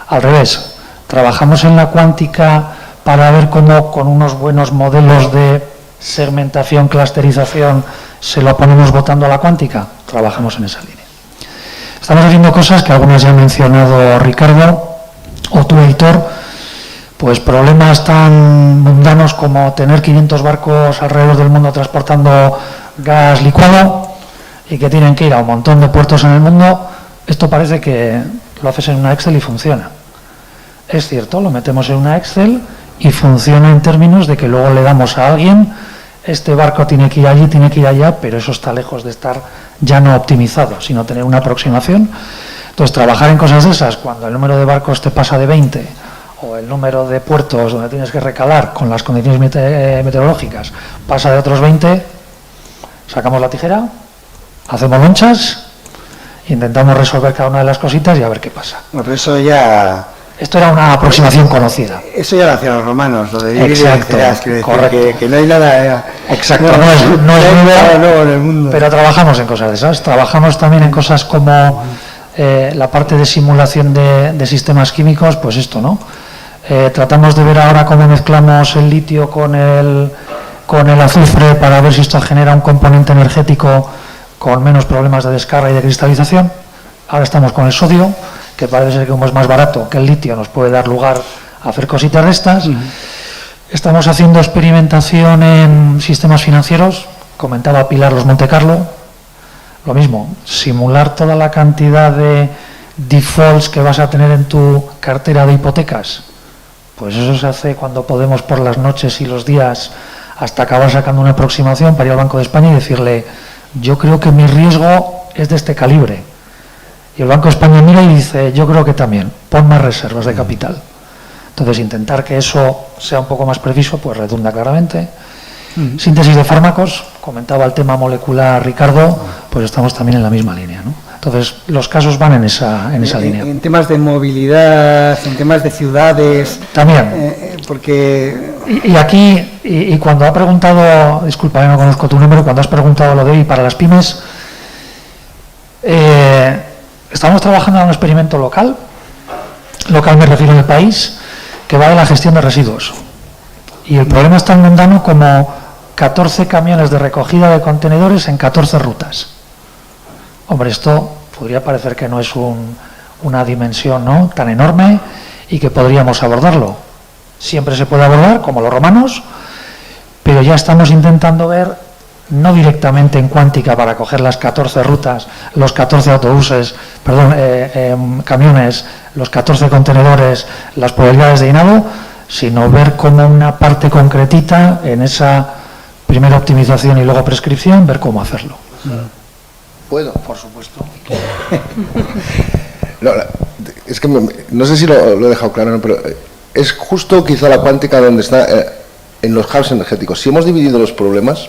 Al revés, trabajamos en la cuántica para ver cómo con unos buenos modelos de segmentación, clusterización, se lo ponemos votando a la cuántica. Trabajamos en esa línea. Estamos haciendo cosas que algunas ya ha mencionado Ricardo o tú, Heitor, pues problemas tan mundanos como tener 500 barcos alrededor del mundo transportando gas licuado y que tienen que ir a un montón de puertos en el mundo. Esto parece que lo haces en una Excel y funciona. Es cierto, lo metemos en una Excel y funciona en términos de que luego le damos a alguien, este barco tiene que ir allí, tiene que ir allá, pero eso está lejos de estar ya no optimizado, sino tener una aproximación. Entonces, trabajar en cosas de esas, cuando el número de barcos te pasa de 20, o el número de puertos donde tienes que recalar con las condiciones meteorológicas pasa de otros 20, sacamos la tijera, hacemos lonchas, intentamos resolver cada una de las cositas y a ver qué pasa. Bueno, eso ya... Esto era una aproximación conocida. Eso ya lo hacían los romanos, lo de dividir Exacto, correcto. Que no hay nada... Exacto, no es nuevo en el mundo. Pero trabajamos en cosas de esas. Trabajamos también en cosas como la parte de simulación de sistemas químicos, pues esto, ¿no? Tratamos de ver ahora cómo mezclamos el litio con el azufre para ver si esto genera un componente energético con menos problemas de descarga y de cristalización. Ahora estamos con el sodio, que parece ser que como es más barato que el litio nos puede dar lugar a hacer cositas de estas. Estamos haciendo experimentación en sistemas financieros, comentaba Pilar los Monte Carlo, lo mismo, simular toda la cantidad de defaults que vas a tener en tu cartera de hipotecas. Pues eso se hace cuando podemos por las noches y los días hasta acabar sacando una aproximación para ir al Banco de España y decirle, yo creo que mi riesgo es de este calibre. Y el Banco de España mira y dice, yo creo que también, pon más reservas de capital. Entonces, intentar que eso sea un poco más preciso, pues redunda claramente. Síntesis de fármacos, comentaba el tema molecular Ricardo, pues estamos también en la misma línea, ¿no? Entonces, los casos van en esa línea. En temas de movilidad, en temas de ciudades... También. Porque... Y aquí, y cuando ha preguntado, disculpa, no conozco tu número, cuando has preguntado lo de hoy para las pymes, estamos trabajando en un experimento local me refiero en el país, que va de la gestión de residuos. Y el problema es tan mundano como 14 camiones de recogida de contenedores en 14 rutas. Hombre, esto podría parecer que no es una dimensión, ¿no?, tan enorme y que podríamos abordarlo. Siempre se puede abordar, como los romanos, pero ya estamos intentando ver, no directamente en cuántica para coger las 14 rutas, los 14 autobuses, camiones, los 14 contenedores, las probabilidades de llenado, sino ver cómo una parte concretita en esa primera optimización y luego prescripción, ver cómo hacerlo. ¿Puedo? Por supuesto. No, es que no sé si lo he dejado claro, ¿no? Pero es justo quizá la cuántica donde está en los hubs energéticos. Si hemos dividido los problemas,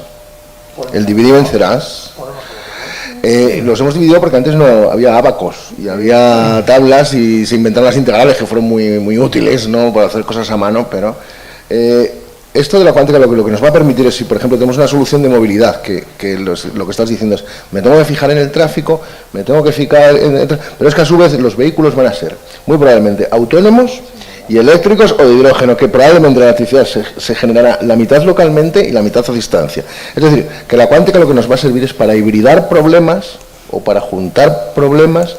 el dividir y vencerás, los hemos dividido porque antes no había abacos y había tablas y se inventaron las integrales que fueron muy útiles, ¿no?, para hacer cosas a mano, pero esto de la cuántica lo que nos va a permitir es, si por ejemplo tenemos una solución de movilidad, lo que estás diciendo es, me tengo que fijar en el tráfico, me tengo que fijar pero es que a su vez los vehículos van a ser muy probablemente autónomos y eléctricos o de hidrógeno, que probablemente la electricidad se generará la mitad localmente y la mitad a distancia. Es decir, que la cuántica lo que nos va a servir es para hibridar problemas o para juntar problemas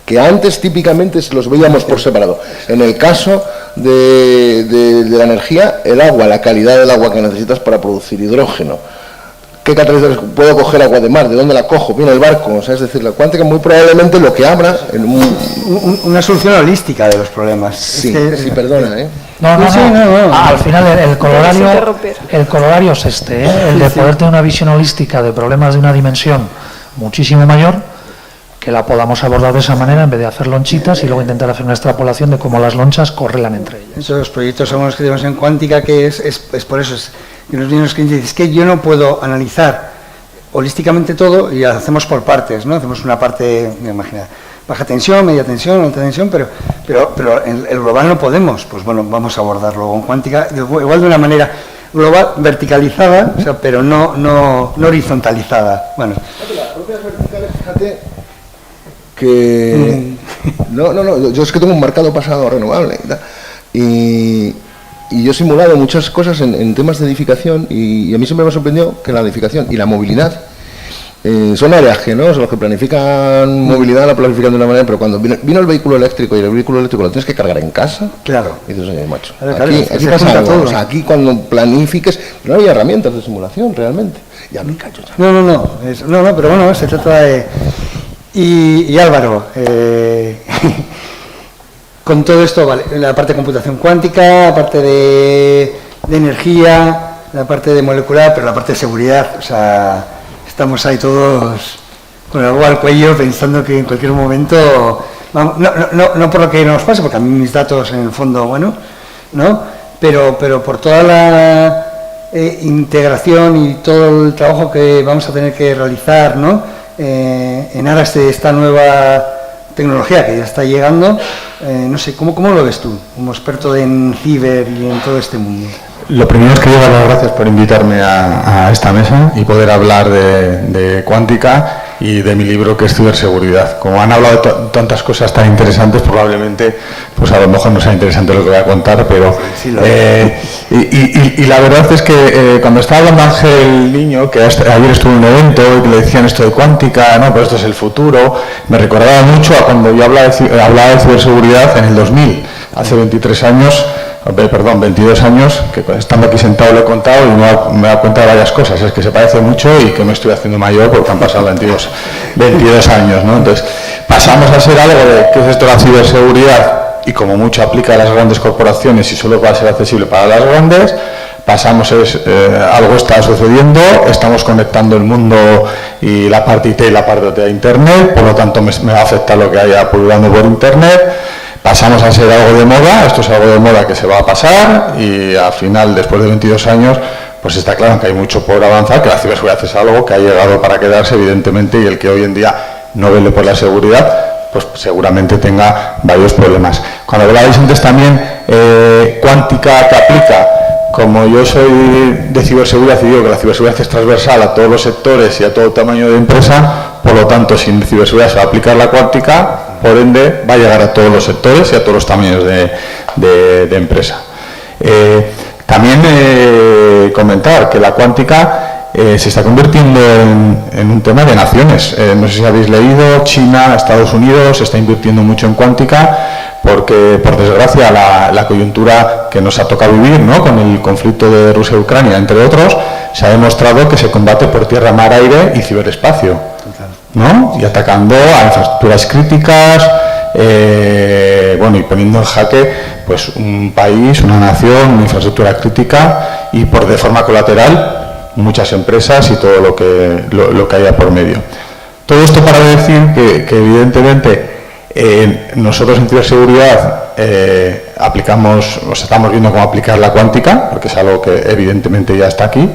que antes típicamente los veíamos por separado. En el caso de la energía, el agua, la calidad del agua que necesitas para producir hidrógeno. ¿Qué catalizadores? ¿Puedo coger agua de mar? ¿De dónde la cojo? ¿Viene el barco? O sea, es decir, la cuántica muy probablemente lo que abra en una solución holística de los problemas. Sí, es que, perdona, No. Sí, no. Al final el corolario es este, el de poder tener una visión holística de problemas de una dimensión muchísimo mayor, que la podamos abordar de esa manera en vez de hacer lonchitas y luego intentar hacer una extrapolación de cómo las lonchas correlan entre ellas. Esos proyectos son los que tenemos en cuántica, que es por eso, que nos vienen los clientes y dicen, es que yo no puedo analizar holísticamente todo y lo hacemos por partes, ¿no? Hacemos una parte, me imagino, baja tensión, media tensión, alta tensión, pero el global no podemos. Pues bueno, vamos a abordarlo con cuántica, igual de una manera global, verticalizada, o sea, pero no horizontalizada. Bueno. Las propias verticales, fíjate que no, yo es que tengo un marcado pasado renovable y yo he simulado muchas cosas en temas de edificación y a mí siempre me ha sorprendido que la edificación y la movilidad son áreas que no, son los que planifican movilidad, la planifican de una manera, pero cuando vino el vehículo eléctrico y el vehículo eléctrico lo tienes que cargar en casa, claro, y dices, oye, macho, claro, aquí pasa algo, todo. O sea, aquí cuando planifiques, no hay herramientas de simulación realmente. Ya me callo ya. No, pero bueno, se trata de... Y Álvaro, con todo esto, vale, la parte de computación cuántica, la parte de energía, la parte de molecular, pero la parte de seguridad, o sea, estamos ahí todos con el agua al cuello pensando que en cualquier momento, no por lo que nos pase, porque a mí mis datos en el fondo, bueno, ¿no? Pero por toda la integración y todo el trabajo que vamos a tener que realizar, ¿no? En aras de esta nueva tecnología que ya está llegando, no sé, ¿cómo lo ves tú, como experto en ciber y en todo este mundo? Lo primero es que yo dar las gracias por invitarme a esta mesa y poder hablar de cuántica y de mi libro, que es ciberseguridad. Como han hablado de tantas cosas tan interesantes, probablemente pues a lo mejor no sea interesante lo que voy a contar, pero y la verdad es que cuando estaba hablando Ángel Niño, que ayer estuvo en un evento y que le decían esto de cuántica, no, pero esto es el futuro, me recordaba mucho a cuando yo hablaba de ciberseguridad en el 2000, hace 22 años, que estando aquí sentado lo he contado y me he dado cuenta de varias cosas. Es que se parece mucho y que me estoy haciendo mayor porque han pasado 22 años, ¿no? Entonces, pasamos a ser algo de qué es esto de la ciberseguridad y como mucho aplica a las grandes corporaciones y solo va a ser accesible para las grandes, pasamos algo está sucediendo, estamos conectando el mundo y la parte IT y la parte de Internet, por lo tanto me va a afectar lo que haya pululando por Internet. Pasamos a ser algo de moda, esto es algo de moda que se va a pasar y al final, después de 22 años, pues está claro que hay mucho por avanzar, que la ciberseguridad es algo que ha llegado para quedarse, evidentemente, y el que hoy en día no vele por la seguridad, pues seguramente tenga varios problemas. Cuando hablabais antes también, cuántica que aplica, como yo soy de ciberseguridad y digo que la ciberseguridad es transversal a todos los sectores y a todo tamaño de empresa, por lo tanto, sin ciberseguridad se va a aplicar la cuántica, por ende va a llegar a todos los sectores y a todos los tamaños de empresa. También comentar que la cuántica se está convirtiendo en un tema de naciones. No sé si habéis leído, China, Estados Unidos está invirtiendo mucho en cuántica porque, por desgracia, la coyuntura que nos ha tocado vivir, ¿no?, con el conflicto de Rusia y Ucrania, entre otros, se ha demostrado que se combate por tierra, mar, aire y ciberespacio, ¿no? Y atacando a infraestructuras críticas, y poniendo en jaque pues un país, una nación, una infraestructura crítica y de forma colateral muchas empresas y todo lo que haya por medio. Todo esto para decir que evidentemente nosotros en ciberseguridad estamos viendo cómo aplicar la cuántica, porque es algo que evidentemente ya está aquí.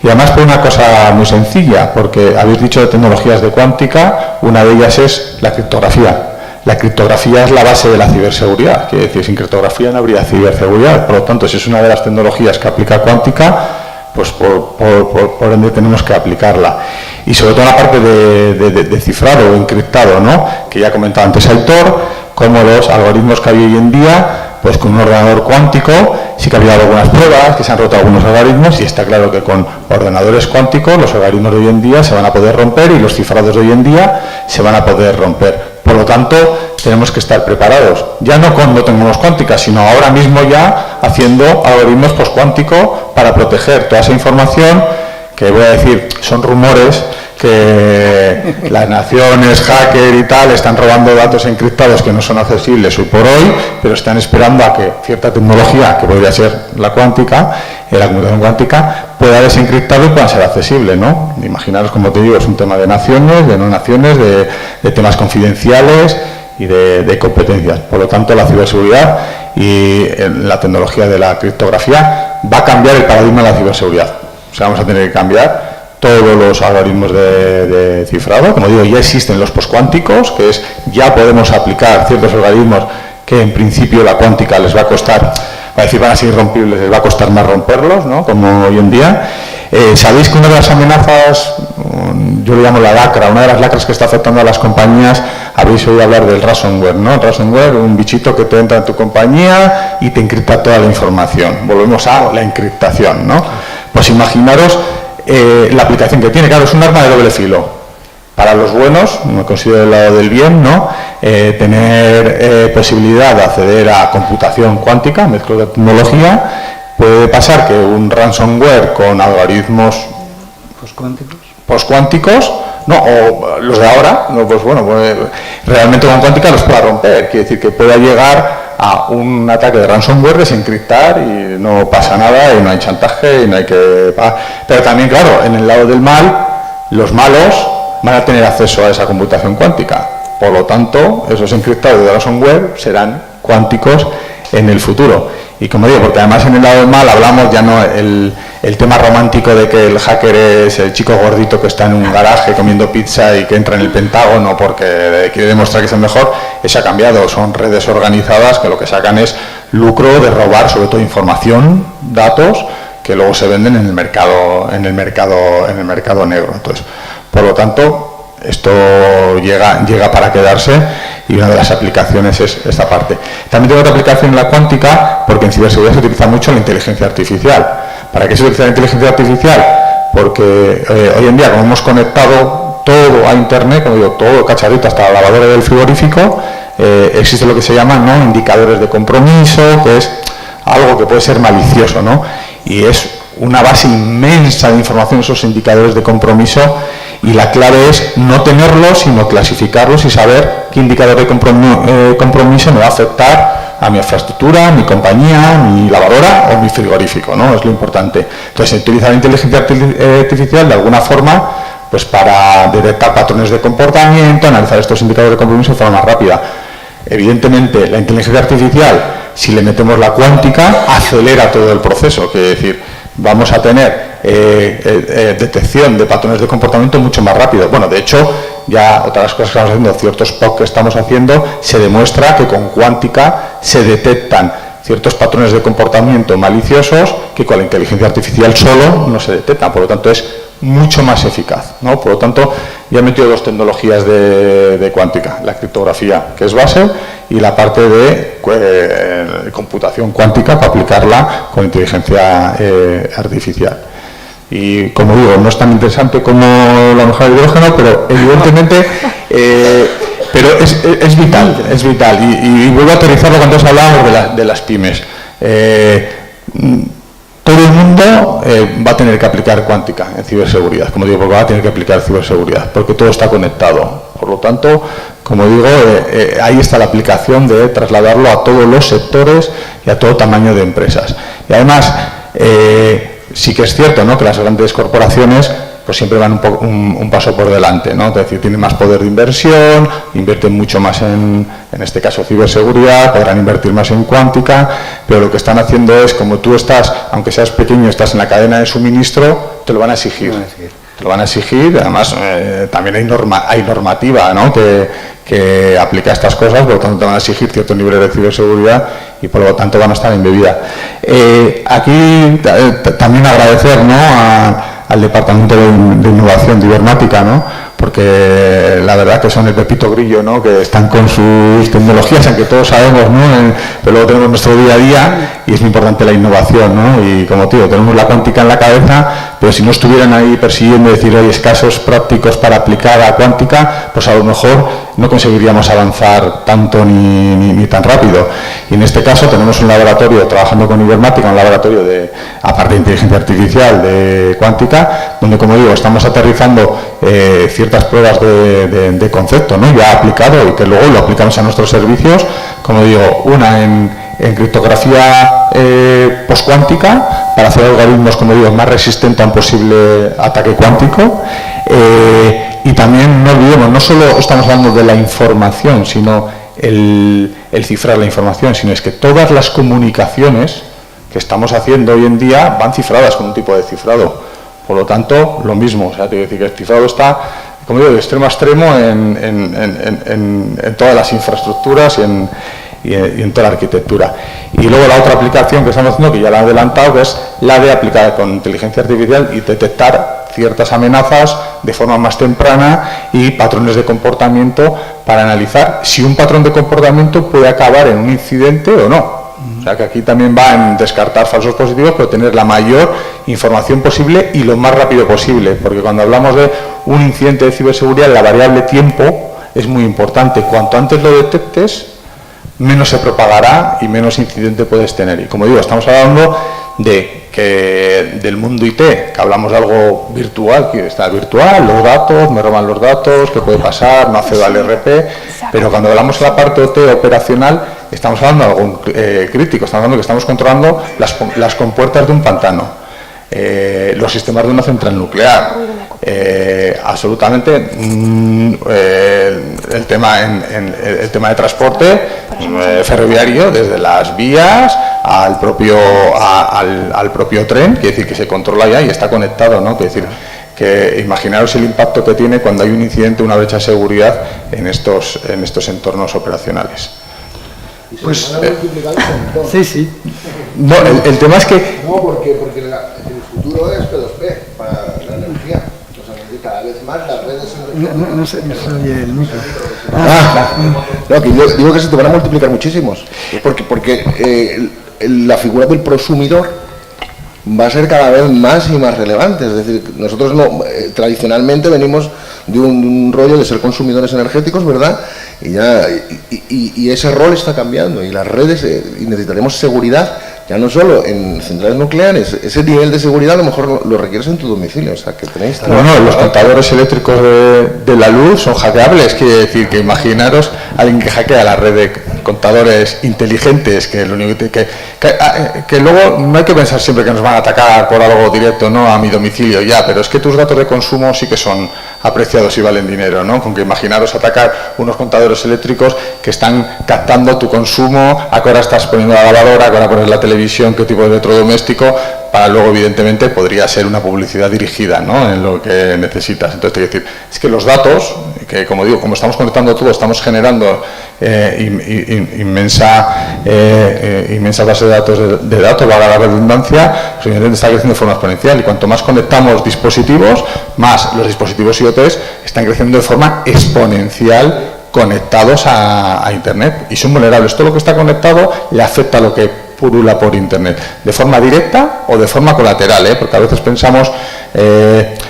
Y además por una cosa muy sencilla, porque habéis dicho de tecnologías de cuántica, una de ellas es la criptografía. La criptografía es la base de la ciberseguridad, quiere decir, sin criptografía no habría ciberseguridad. Por lo tanto, si es una de las tecnologías que aplica cuántica, pues por ende tenemos que aplicarla. Y sobre todo la parte de cifrado o encriptado, ¿no?, que ya comentaba antes Aitor, como los algoritmos que hay hoy en día, pues con un ordenador cuántico sí que ha habido algunas pruebas, que se han roto algunos algoritmos y está claro que con ordenadores cuánticos los algoritmos de hoy en día se van a poder romper y los cifrados de hoy en día se van a poder romper. Por lo tanto, tenemos que estar preparados, ya no cuando tengamos cuántica, sino ahora mismo ya haciendo algoritmos postcuánticos para proteger toda esa información, que voy a decir, son rumores, que las naciones, hacker y tal, están robando datos encriptados que no son accesibles hoy por hoy, pero están esperando a que cierta tecnología, que podría ser la cuántica, la computación cuántica, pueda desencriptarlo y pueda ser accesible, ¿no? Imaginaros, como te digo, es un tema de naciones, de no naciones, de temas confidenciales y de competencias. Por lo tanto, la ciberseguridad y la tecnología de la criptografía va a cambiar el paradigma de la ciberseguridad. O sea, vamos a tener que cambiar todos los algoritmos de cifrado. Como digo, ya existen los postcuánticos, que es, ya podemos aplicar ciertos algoritmos que en principio la cuántica les va a costar, va a decir, van a ser irrompibles, les va a costar más romperlos, ¿no? Como hoy en día. Sabéis que una de las amenazas, yo le llamo la lacra, una de las lacras que está afectando a las compañías, habéis oído hablar del ransomware, ¿no? El ransomware, un bichito que te entra en tu compañía y te encripta toda la información. Volvemos a la encriptación, ¿no? Pues imaginaros la aplicación que tiene. Claro, es un arma de doble filo. Para los buenos, me considero el lado del bien, ¿no? Tener posibilidad de acceder a computación cuántica, mezcla de tecnología. Puede pasar que un ransomware con algoritmos postcuánticos, no, o los de ahora, no, pues bueno, pues realmente con cuántica los pueda romper. Quiere decir que pueda llegar a un ataque de ransomware, desencriptar y no pasa nada y no hay chantaje y no hay que pagar. Pero también, claro, en el lado del mal, los malos van a tener acceso a esa computación cuántica. Por lo tanto, esos encriptados de ransomware serán cuánticos en el futuro. Y como digo, porque además en el lado del mal hablamos ya no el tema romántico de que el hacker es el chico gordito que está en un garaje comiendo pizza y que entra en el Pentágono porque quiere demostrar que es el mejor. Eso ha cambiado, son redes organizadas que lo que sacan es lucro de robar sobre todo información, datos, que luego se venden en el mercado negro. Entonces, por lo tanto, esto llega para quedarse y una de las aplicaciones es esta parte. También tengo otra aplicación en la cuántica, porque en ciberseguridad se utiliza mucho la inteligencia artificial. ¿Para qué se utiliza la inteligencia artificial? Porque hoy en día, como hemos conectado todo a Internet, como digo, todo cacharrito hasta la lavadora del frigorífico, existe lo que se llaman, ¿no?, indicadores de compromiso, que es algo que puede ser malicioso, ¿no? Y es una base inmensa de información, esos indicadores de compromiso, y la clave es no tenerlos, sino clasificarlos y saber qué indicador de compromiso me va a afectar a mi infraestructura, mi compañía, mi lavadora o mi frigorífico, ¿no? Es lo importante. Entonces, se utiliza la inteligencia artificial de alguna forma pues para detectar patrones de comportamiento, analizar estos indicadores de compromiso de forma más rápida. Evidentemente, la inteligencia artificial, si le metemos la cuántica, acelera todo el proceso, que es decir, vamos a tener detección de patrones de comportamiento mucho más rápido. Bueno, de hecho, ya otras cosas que estamos haciendo, ciertos POC que estamos haciendo, se demuestra que con cuántica se detectan ciertos patrones de comportamiento maliciosos que con la inteligencia artificial solo no se detectan. Por lo tanto, es mucho más eficaz, ¿no? Por lo tanto, ya he metido dos tecnologías de cuántica, la criptografía, que es base, y la parte de computación cuántica para aplicarla con inteligencia artificial. Y como digo, no es tan interesante como la mejora de hidrógeno, pero evidentemente pero es vital. Y vuelvo a aterrizarlo cuando os hablábamos de las pymes. Todo el mundo va a tener que aplicar cuántica en ciberseguridad, como digo, porque va a tener que aplicar ciberseguridad, porque todo está conectado. Por lo tanto, como digo, ahí está la aplicación de trasladarlo a todos los sectores y a todo tamaño de empresas. Y además, sí que es cierto, ¿no?, que las grandes corporaciones pues siempre van un paso por delante, ¿no? Es decir, tienen más poder de inversión, invierten mucho más en este caso ciberseguridad, podrán invertir más en cuántica, pero lo que están haciendo es, como tú estás, aunque seas pequeño, estás en la cadena de suministro, te lo van a exigir. Te lo van a exigir, además también hay normativa, ¿no?, que aplica estas cosas, por lo tanto te van a exigir ciertos niveles de ciberseguridad y por lo tanto van a estar en debida. Aquí también agradecer, ¿no?, al Departamento de Innovación de Ibermática, ¿no?, porque la verdad que son el pepito grillo, ¿no?, que están con sus tecnologías, aunque todos sabemos, ¿no?, pero luego tenemos nuestro día a día y es muy importante la innovación, ¿no?, y como te digo, tenemos la cuántica en la cabeza, pero si no estuvieran ahí persiguiendo, decir, oye, casos prácticos para aplicar a cuántica, pues a lo mejor no conseguiríamos avanzar tanto ni tan rápido. Y en este caso tenemos un laboratorio trabajando con Ibermática, un laboratorio aparte de inteligencia artificial, de cuántica, donde, como digo, estamos aterrizando ciertas pruebas de concepto, ¿no?, ya aplicado, y que luego lo aplicamos a nuestros servicios, como digo, una en criptografía postcuántica, para hacer algoritmos, como digo, más resistentes a un posible ataque cuántico. Y también, no olvidemos, no solo estamos hablando de la información, sino el cifrar la información, sino es que todas las comunicaciones que estamos haciendo hoy en día van cifradas con un tipo de cifrado. Por lo tanto, lo mismo, o sea, te quiero decir que el cifrado está, como digo, de extremo a extremo en todas las infraestructuras y en toda la arquitectura. Y luego la otra aplicación que estamos haciendo, que ya la he adelantado, que es la de aplicar con inteligencia artificial y detectar ciertas amenazas de forma más temprana y patrones de comportamiento para analizar si un patrón de comportamiento puede acabar en un incidente o no. O sea que aquí también va en descartar falsos positivos, pero tener la mayor información posible y lo más rápido posible, porque cuando hablamos de un incidente de ciberseguridad, la variable tiempo es muy importante. Cuanto antes lo detectes, menos se propagará y menos incidente puedes tener. Y como digo, estamos hablando del mundo IT, que hablamos de algo virtual, que está virtual, los datos, me roban los datos, qué puede pasar, no accedo al ERP, pero cuando hablamos de la parte OT operacional, estamos hablando de algo crítico, estamos hablando que estamos controlando las compuertas de un pantano, los sistemas de una central nuclear, absolutamente el tema de transporte ferroviario, desde las vías al propio tren, quiere decir que se controla ya y está conectado, ¿no? Quiere decir que imaginaros el impacto que tiene cuando hay un incidente, una brecha de seguridad en estos entornos operacionales. Pues sí, sí. No, el tema es que no, porque el futuro es P2P para la energía. O sea, cada vez más las redes no se oye el micro. No, que yo digo que se te van a multiplicar muchísimos, porque la figura del prosumidor va a ser cada vez más y más relevante. Es decir, nosotros tradicionalmente venimos de un rollo de ser consumidores energéticos, ¿verdad? Y ese rol está cambiando, y las redes, y necesitaremos seguridad, ya no solo en centrales nucleares. Ese nivel de seguridad a lo mejor lo requieres en tu domicilio, o sea, que tenéis... Bueno, los contadores eléctricos de la luz son hackeables, quiere decir que imaginaros a alguien que hackea la red de contadores inteligentes, que lo único que luego no hay que pensar siempre que nos van a atacar por algo directo, no a mi domicilio ya, pero es que tus datos de consumo sí que son apreciados y valen dinero, ¿no? Con que imaginaros atacar unos contadores eléctricos que están captando tu consumo, a qué hora estás poniendo la lavadora, a qué hora pones la televisión, qué tipo de electrodoméstico, para luego evidentemente podría ser una publicidad dirigida, ¿no?, en lo que necesitas. Entonces te quiero decir, es que los datos, que como digo, como estamos conectando todo, estamos generando inmensa base de datos, valga la redundancia, pues evidentemente está creciendo de forma exponencial, y cuanto más conectamos dispositivos, más los dispositivos IoTs están creciendo de forma exponencial conectados a Internet, y son vulnerables. Todo lo que está conectado le afecta a lo que purula por Internet, de forma directa o de forma colateral, porque a veces pensamos,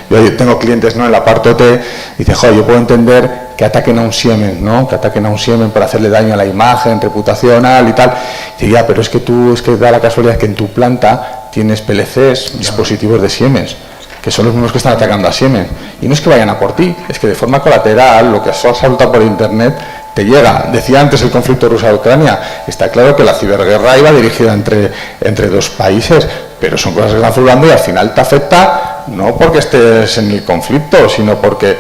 yo tengo clientes, ¿no?, en la parte OT, y dice, joder, yo puedo entender que ataquen a un Siemens, ¿no?, que ataquen a un Siemens para hacerle daño a la imagen reputacional y tal. Y dice, ya, pero es que da la casualidad que en tu planta tienes PLCs, dispositivos de Siemens, que son los mismos que están atacando a Siemens. Y no es que vayan a por ti, es que de forma colateral, lo que has saltado por Internet te llega. Decía antes el conflicto Rusia-Ucrania, está claro que la ciberguerra iba dirigida entre dos países, pero son cosas que están fluyendo y al final te afecta, no porque estés en el conflicto, sino porque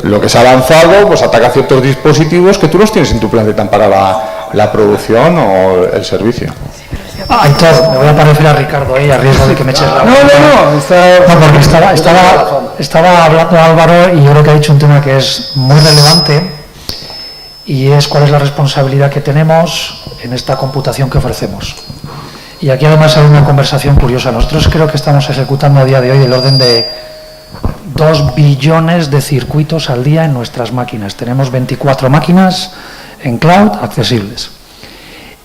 lo que se ha avanzado pues ataca ciertos dispositivos que tú los tienes en tu planeta para la producción o el servicio. Aitor, me voy a parecer a Ricardo ahí, a riesgo de que me eches la boca. No, porque estaba hablando Álvaro, y yo creo que ha dicho un tema que es muy relevante, y es cuál es la responsabilidad que tenemos en esta computación que ofrecemos. Y aquí además hay una conversación curiosa. Nosotros creo que estamos ejecutando a día de hoy del orden de 2 billones de circuitos al día en nuestras máquinas. Tenemos 24 máquinas en cloud accesibles.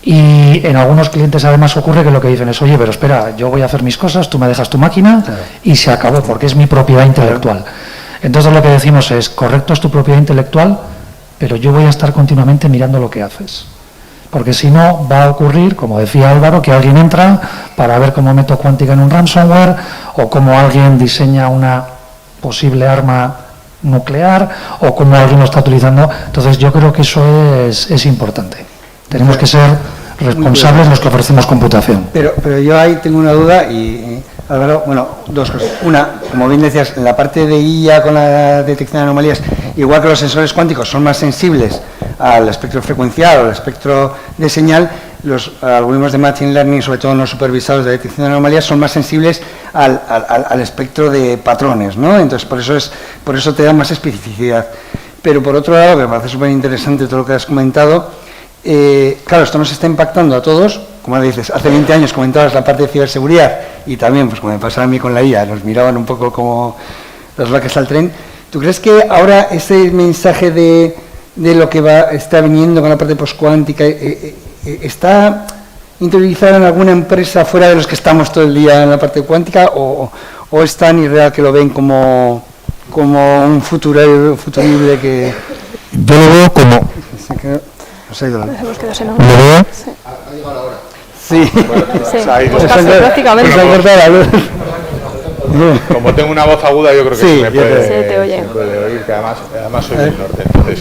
Y en algunos clientes además ocurre que lo que dicen es, oye, pero espera, yo voy a hacer mis cosas, tú me dejas tu máquina y se acabó, porque es mi propiedad intelectual. Entonces lo que decimos es, correcto, es tu propiedad intelectual, pero yo voy a estar continuamente mirando lo que haces. Porque si no, va a ocurrir, como decía Álvaro, que alguien entra para ver cómo meto cuántica en un ransomware o cómo alguien diseña una posible arma nuclear o cómo alguien lo está utilizando. Entonces yo creo que eso es importante. Tenemos que ser responsables los que ofrecemos computación. Pero yo ahí tengo una duda y Álvaro, bueno, dos cosas. Una, como bien decías, en la parte de IA con la detección de anomalías, igual que los sensores cuánticos son más sensibles al espectro frecuencial o al espectro de señal, los algoritmos de Machine Learning, sobre todo no supervisados de detección de anomalías, son más sensibles al espectro de patrones, ¿no? Entonces, por eso te da más especificidad. Pero por otro lado, que me parece súper interesante todo lo que has comentado, claro, esto nos está impactando a todos. Como dices, hace 20 años comentabas la parte de ciberseguridad y también, pues como me pasaba a mí con la IA, nos miraban un poco como las vacas al tren. ¿Tú crees que ahora ese mensaje de lo que está viniendo con la parte postcuántica está interiorizado en alguna empresa fuera de los que estamos todo el día en la parte cuántica o es tan irreal que lo ven como un futurible que... Yo lo veo como... Nos ha ido la... ¿Lo veo? Sí. Sí, pues casi, prácticamente. Como tengo una voz aguda, yo creo que sí, se me puede, se te oye. se puede oír, que además soy del norte. Entonces,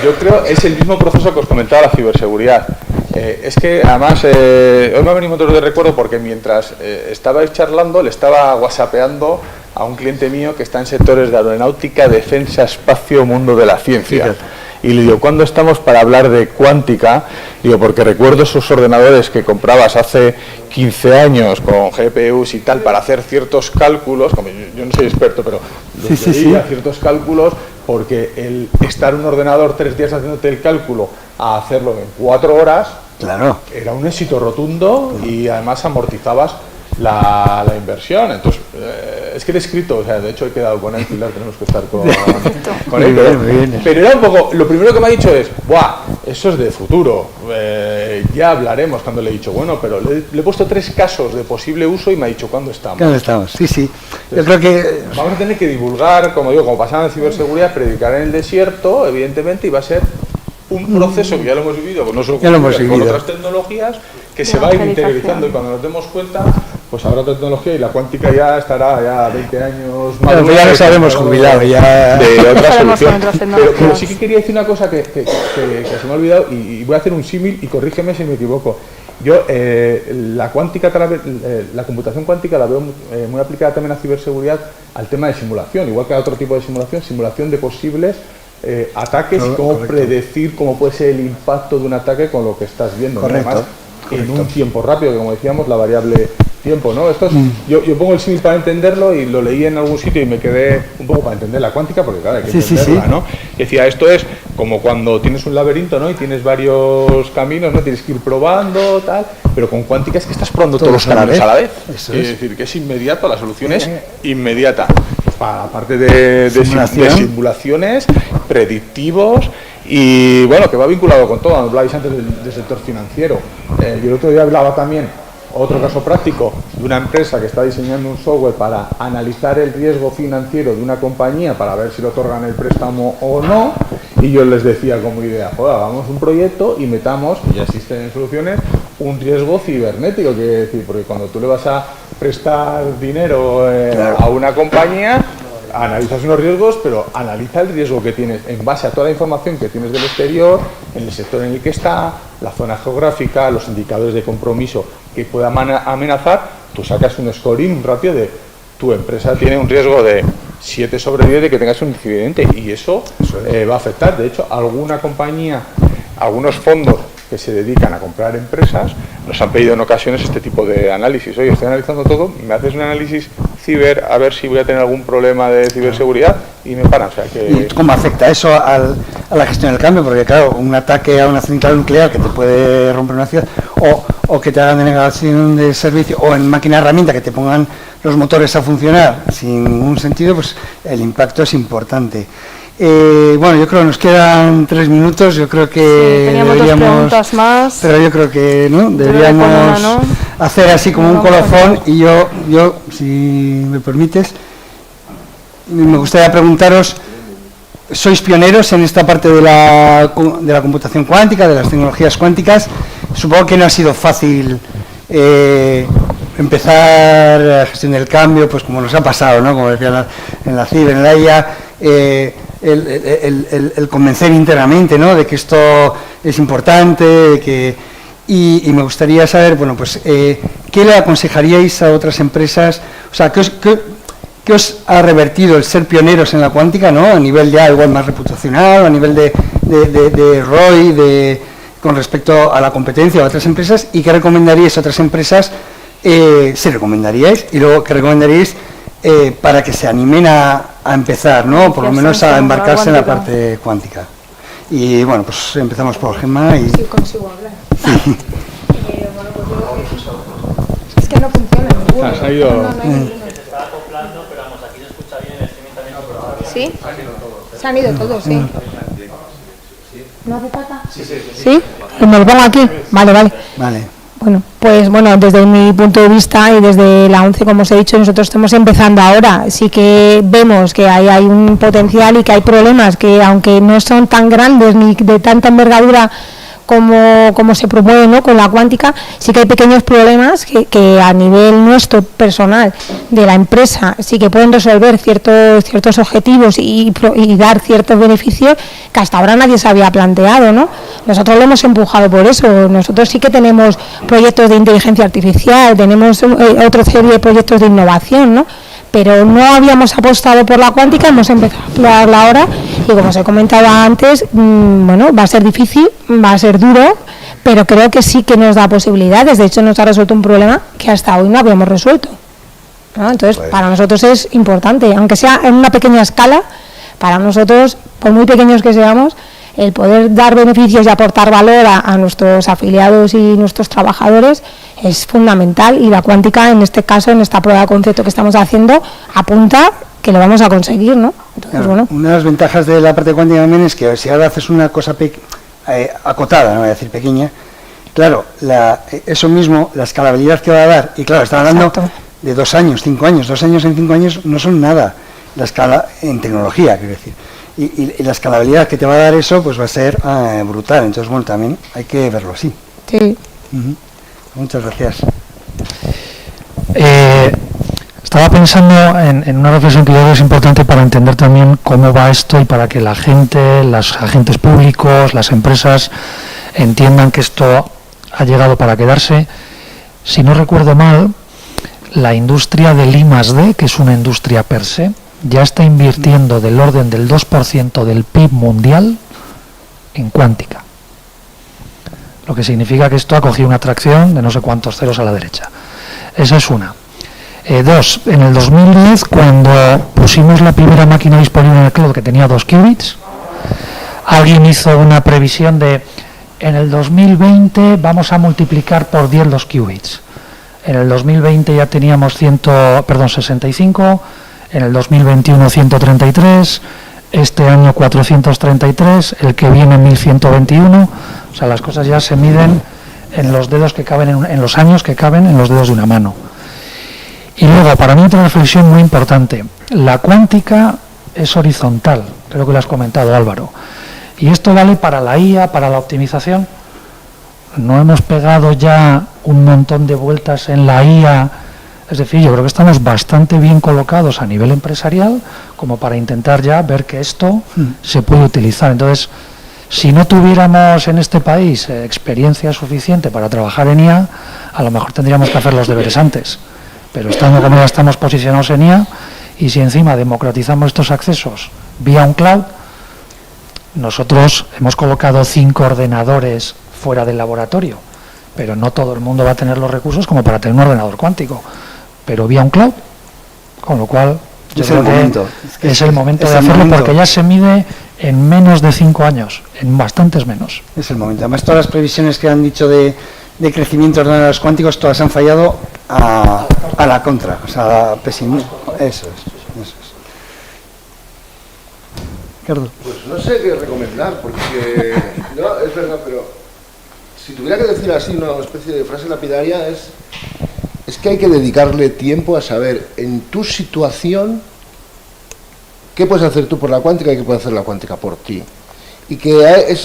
yo creo que es el mismo proceso que os comentaba la ciberseguridad. Es que además, hoy me ha venido otro de recuerdo porque mientras estabais charlando, le estaba whatsappeando a un cliente mío que está en sectores de aeronáutica, defensa, espacio, mundo de la ciencia. Fíjate. Y le digo, ¿cuándo estamos para hablar de cuántica? Digo, porque recuerdo esos ordenadores que comprabas hace 15 años con GPUs y tal para hacer ciertos cálculos, como yo no soy experto, pero ciertos cálculos, porque el estar un ordenador 3 días haciéndote el cálculo a hacerlo en 4 horas, claro, era un éxito rotundo y además amortizabas la inversión. Entonces, es que he escrito, o sea, de hecho he quedado con él, Pilar, tenemos que estar con él, pero era un poco, lo primero que me ha dicho es, ¡buah! Eso es de futuro, ya hablaremos. Cuando le he dicho, bueno, pero le he puesto 3 casos de posible uso y me ha dicho, ¿cuándo estamos? ¿Cuándo estamos? Sí, sí. Yo creo que... Vamos a tener que divulgar, como digo, como pasaba en ciberseguridad, predicar en el desierto, evidentemente, y va a ser un proceso que ya lo hemos vivido, pues no solo con otras tecnologías, que se va a ir interiorizando y cuando nos demos cuenta, pues habrá tecnología y la cuántica ya estará ya 20 años más. Pero ya nos habremos jubilado ya de otra solución. Pero sí que quería decir una cosa que se me ha olvidado y voy a hacer un símil y corrígeme si me equivoco. Yo la cuántica, la computación cuántica la veo muy aplicada también a ciberseguridad al tema de simulación, igual que a otro tipo de simulación de posibles ataques y cómo predecir cómo puede ser el impacto de un ataque con lo que estás viendo. Correcto. Además, en un tiempo rápido, que como decíamos, la variable tiempo, ¿no? Esto es, yo pongo el símil para entenderlo y lo leí en algún sitio y me quedé un poco para entender la cuántica, porque claro, hay que entenderla, ¿no? Decía, esto es como cuando tienes un laberinto, ¿no? Y tienes varios caminos, ¿no? Tienes que ir probando, tal, pero con cuántica es que estás probando todos los caminos a la vez. Es decir, que es inmediato, la solución es inmediata. Pues para la parte de simulaciones, predictivos. Y bueno, que va vinculado con todo. Hablabais antes del sector financiero. Yo el otro día hablaba también, otro caso práctico, de una empresa que está diseñando un software para analizar el riesgo financiero de una compañía para ver si le otorgan el préstamo o no. Y yo les decía como idea, joder, hagamos un proyecto y metamos, y ya existen en soluciones, un riesgo cibernético. Quiere decir, porque cuando tú le vas a prestar dinero a una compañía, analizas unos riesgos, pero analiza el riesgo que tienes en base a toda la información que tienes del exterior, en el sector en el que está, la zona geográfica, los indicadores de compromiso que pueda amenazar. Tú sacas un scoring, un ratio de tu empresa tiene un riesgo de 7/10 de que tengas un incidente y eso va a afectar. De hecho, alguna compañía, algunos fondos que se dedican a comprar empresas nos han pedido en ocasiones este tipo de análisis. Oye, estoy analizando todo, me haces un análisis ciber a ver si voy a tener algún problema de ciberseguridad y me paran. O sea que... ¿Y cómo afecta eso a la gestión del cambio? Porque claro, un ataque a una central nuclear que te puede romper una ciudad o que te hagan denegación de servicio o en máquina herramienta que te pongan los motores a funcionar sin ningún sentido, pues el impacto es importante. Bueno, yo creo que nos quedan 3 minutos, yo creo que teníamos deberíamos, 2 preguntas más. pero yo creo que ¿no? Deberíamos hacer así como un colofón y yo, si me permites, me gustaría preguntaros, sois pioneros en esta parte de la computación cuántica, de las tecnologías cuánticas, supongo que no ha sido fácil empezar la gestión del cambio, pues como nos ha pasado, ¿no? Como decía en la CIB, en la IA, el convencer internamente, ¿no? De que esto es importante, y me gustaría saber, bueno, pues ¿qué le aconsejaríais a otras empresas? O sea, ¿qué os ha revertido el ser pioneros en la cuántica, ¿no? A nivel ya igual más reputacional, a nivel de ROI, con respecto a la competencia a otras empresas, y qué recomendaríais a otras empresas, si recomendaríais, y luego qué recomendaríais para que se animen a empezar, ¿no? Por lo menos a embarcarse en la parte cuántica. Y bueno, pues empezamos por Gemma y... Sí, consigo hablar. Sí. Bueno, pues yo... Es que no funciona ninguno. Has ido... Se está acoplando, pero vamos, aquí se escucha bien, el streaming también se escucha bien. ¿Sí? Se han ido todos, sí. ¿No hace falta? Sí. ¿Sí? ¿Me lo pongo aquí? Vale. Bueno, pues desde mi punto de vista y desde la ONCE, como os he dicho, nosotros estamos empezando ahora. Sí que vemos que hay un potencial y que hay problemas que, aunque no son tan grandes ni de tanta envergadura como se promueve, ¿no? Con la cuántica, sí que hay pequeños problemas que a nivel nuestro personal de la empresa sí que pueden resolver ciertos objetivos y dar ciertos beneficios que hasta ahora nadie se había planteado, ¿no? Nosotros lo hemos empujado por eso. Nosotros sí que tenemos proyectos de inteligencia artificial, tenemos otra serie de proyectos de innovación, ¿no? Pero no habíamos apostado por la cuántica, hemos empezado a explotarla ahora y, como os he comentado antes, va a ser difícil, va a ser duro, pero creo que sí que nos da posibilidades. De hecho, nos ha resuelto un problema que hasta hoy no habíamos resuelto, ¿no? Entonces, para nosotros es importante, aunque sea en una pequeña escala, para nosotros, por muy pequeños que seamos, el poder dar beneficios y aportar valor a nuestros afiliados y nuestros trabajadores es fundamental, y la cuántica, en este caso, en esta prueba de concepto que estamos haciendo, apunta que lo vamos a conseguir, ¿no? Entonces, claro, una de las ventajas de la parte cuántica también es que si ahora haces una cosa acotada, no voy a decir pequeña, claro, eso mismo, la escalabilidad que va a dar, y claro, está hablando de 2 años, 5 años, 2 años en 5 años no son nada, la escala en tecnología, quiero decir. Y la escalabilidad que te va a dar eso, pues va a ser brutal. Entonces, bueno, también hay que verlo así. Sí. Muchas gracias. Estaba pensando en una reflexión que yo creo que es importante para entender también cómo va esto y para que la gente, los agentes públicos, las empresas entiendan que esto ha llegado para quedarse. Si no recuerdo mal, la industria del I+D, que es una industria per se, ya está invirtiendo del orden del 2% del PIB mundial en cuántica. Lo que significa que esto ha cogido una atracción de no sé cuántos ceros a la derecha. Esa es una. 2. En el 2010, cuando pusimos la primera máquina disponible en el cloud que tenía 2 qubits, alguien hizo una previsión de en el 2020 vamos a multiplicar por 10 los qubits. En el 2020 ya teníamos 65, en el 2021 133, este año 433, el que viene 1121, o sea, las cosas ya se miden en los dedos que caben, en los años que caben en los dedos de una mano. Y luego, para mí, otra reflexión muy importante, la cuántica es horizontal, creo que lo has comentado, Álvaro, y esto vale para la IA, para la optimización. No hemos pegado ya un montón de vueltas en la IA. Es decir, yo creo que estamos bastante bien colocados a nivel empresarial como para intentar ya ver que esto se puede utilizar. Entonces, si no tuviéramos en este país experiencia suficiente para trabajar en IA, a lo mejor tendríamos que hacer los deberes antes. Pero estando como ya estamos posicionados en IA, y si encima democratizamos estos accesos vía un cloud, nosotros hemos colocado 5 ordenadores fuera del laboratorio, pero no todo el mundo va a tener los recursos como para tener un ordenador cuántico, pero vía un cloud, con lo cual yo creo que es el momento de hacerlo, porque ya se mide en menos de 5 años, en bastantes menos. Es el momento. Además, todas las previsiones que han dicho de crecimiento de ordenadores cuánticos, todas han fallado a la contra, o sea, pesimismo. Eso es. Ricardo. Pues no sé qué recomendar, porque no, es verdad, pero si tuviera que decir así una especie de frase lapidaria es que hay que dedicarle tiempo a saber en tu situación qué puedes hacer tú por la cuántica y qué puede hacer la cuántica por ti. Y que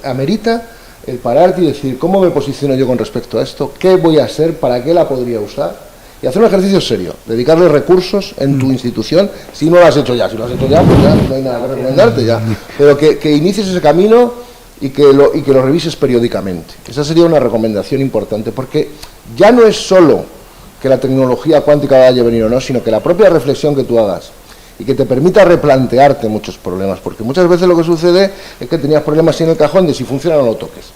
amerita el pararte y decir cómo me posiciono yo con respecto a esto, qué voy a hacer, para qué la podría usar, y hacer un ejercicio serio, dedicarle recursos en tu institución, si no lo has hecho ya, si lo has hecho ya, pues ya no hay nada que recomendarte ya, pero que inicies ese camino y que lo revises periódicamente. Esa sería una recomendación importante, porque ya no es solo que la tecnología cuántica vaya a venir o no, sino que la propia reflexión que tú hagas y que te permita replantearte muchos problemas, porque muchas veces lo que sucede es que tenías problemas en el cajón de si funciona o no lo toques.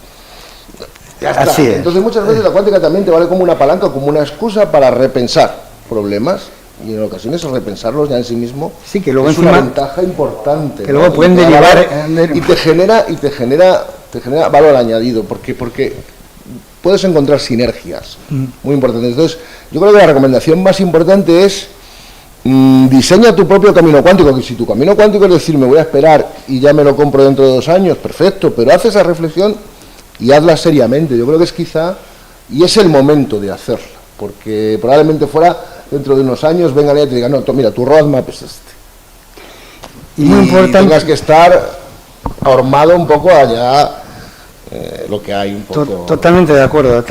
Ya está. Así es. Entonces muchas veces la cuántica también te vale como una palanca, como una excusa para repensar problemas, y en ocasiones repensarlos ya en sí mismo sí, que luego es una ventaja importante, que luego pueden derivar y te genera valor añadido, porque puedes encontrar sinergias muy importantes. Entonces yo creo que la recomendación más importante es diseña tu propio camino cuántico, que si tu camino cuántico es decir, me voy a esperar y ya me lo compro dentro de 2 años, perfecto, pero haz esa reflexión y hazla seriamente. Yo creo que es quizá, y es el momento de hacerla, porque probablemente fuera dentro de unos años vengan y te digan, no, mira, tu roadmap es este. Y muy importante, tengas que estar armado un poco allá lo que hay un poco. Totalmente de acuerdo.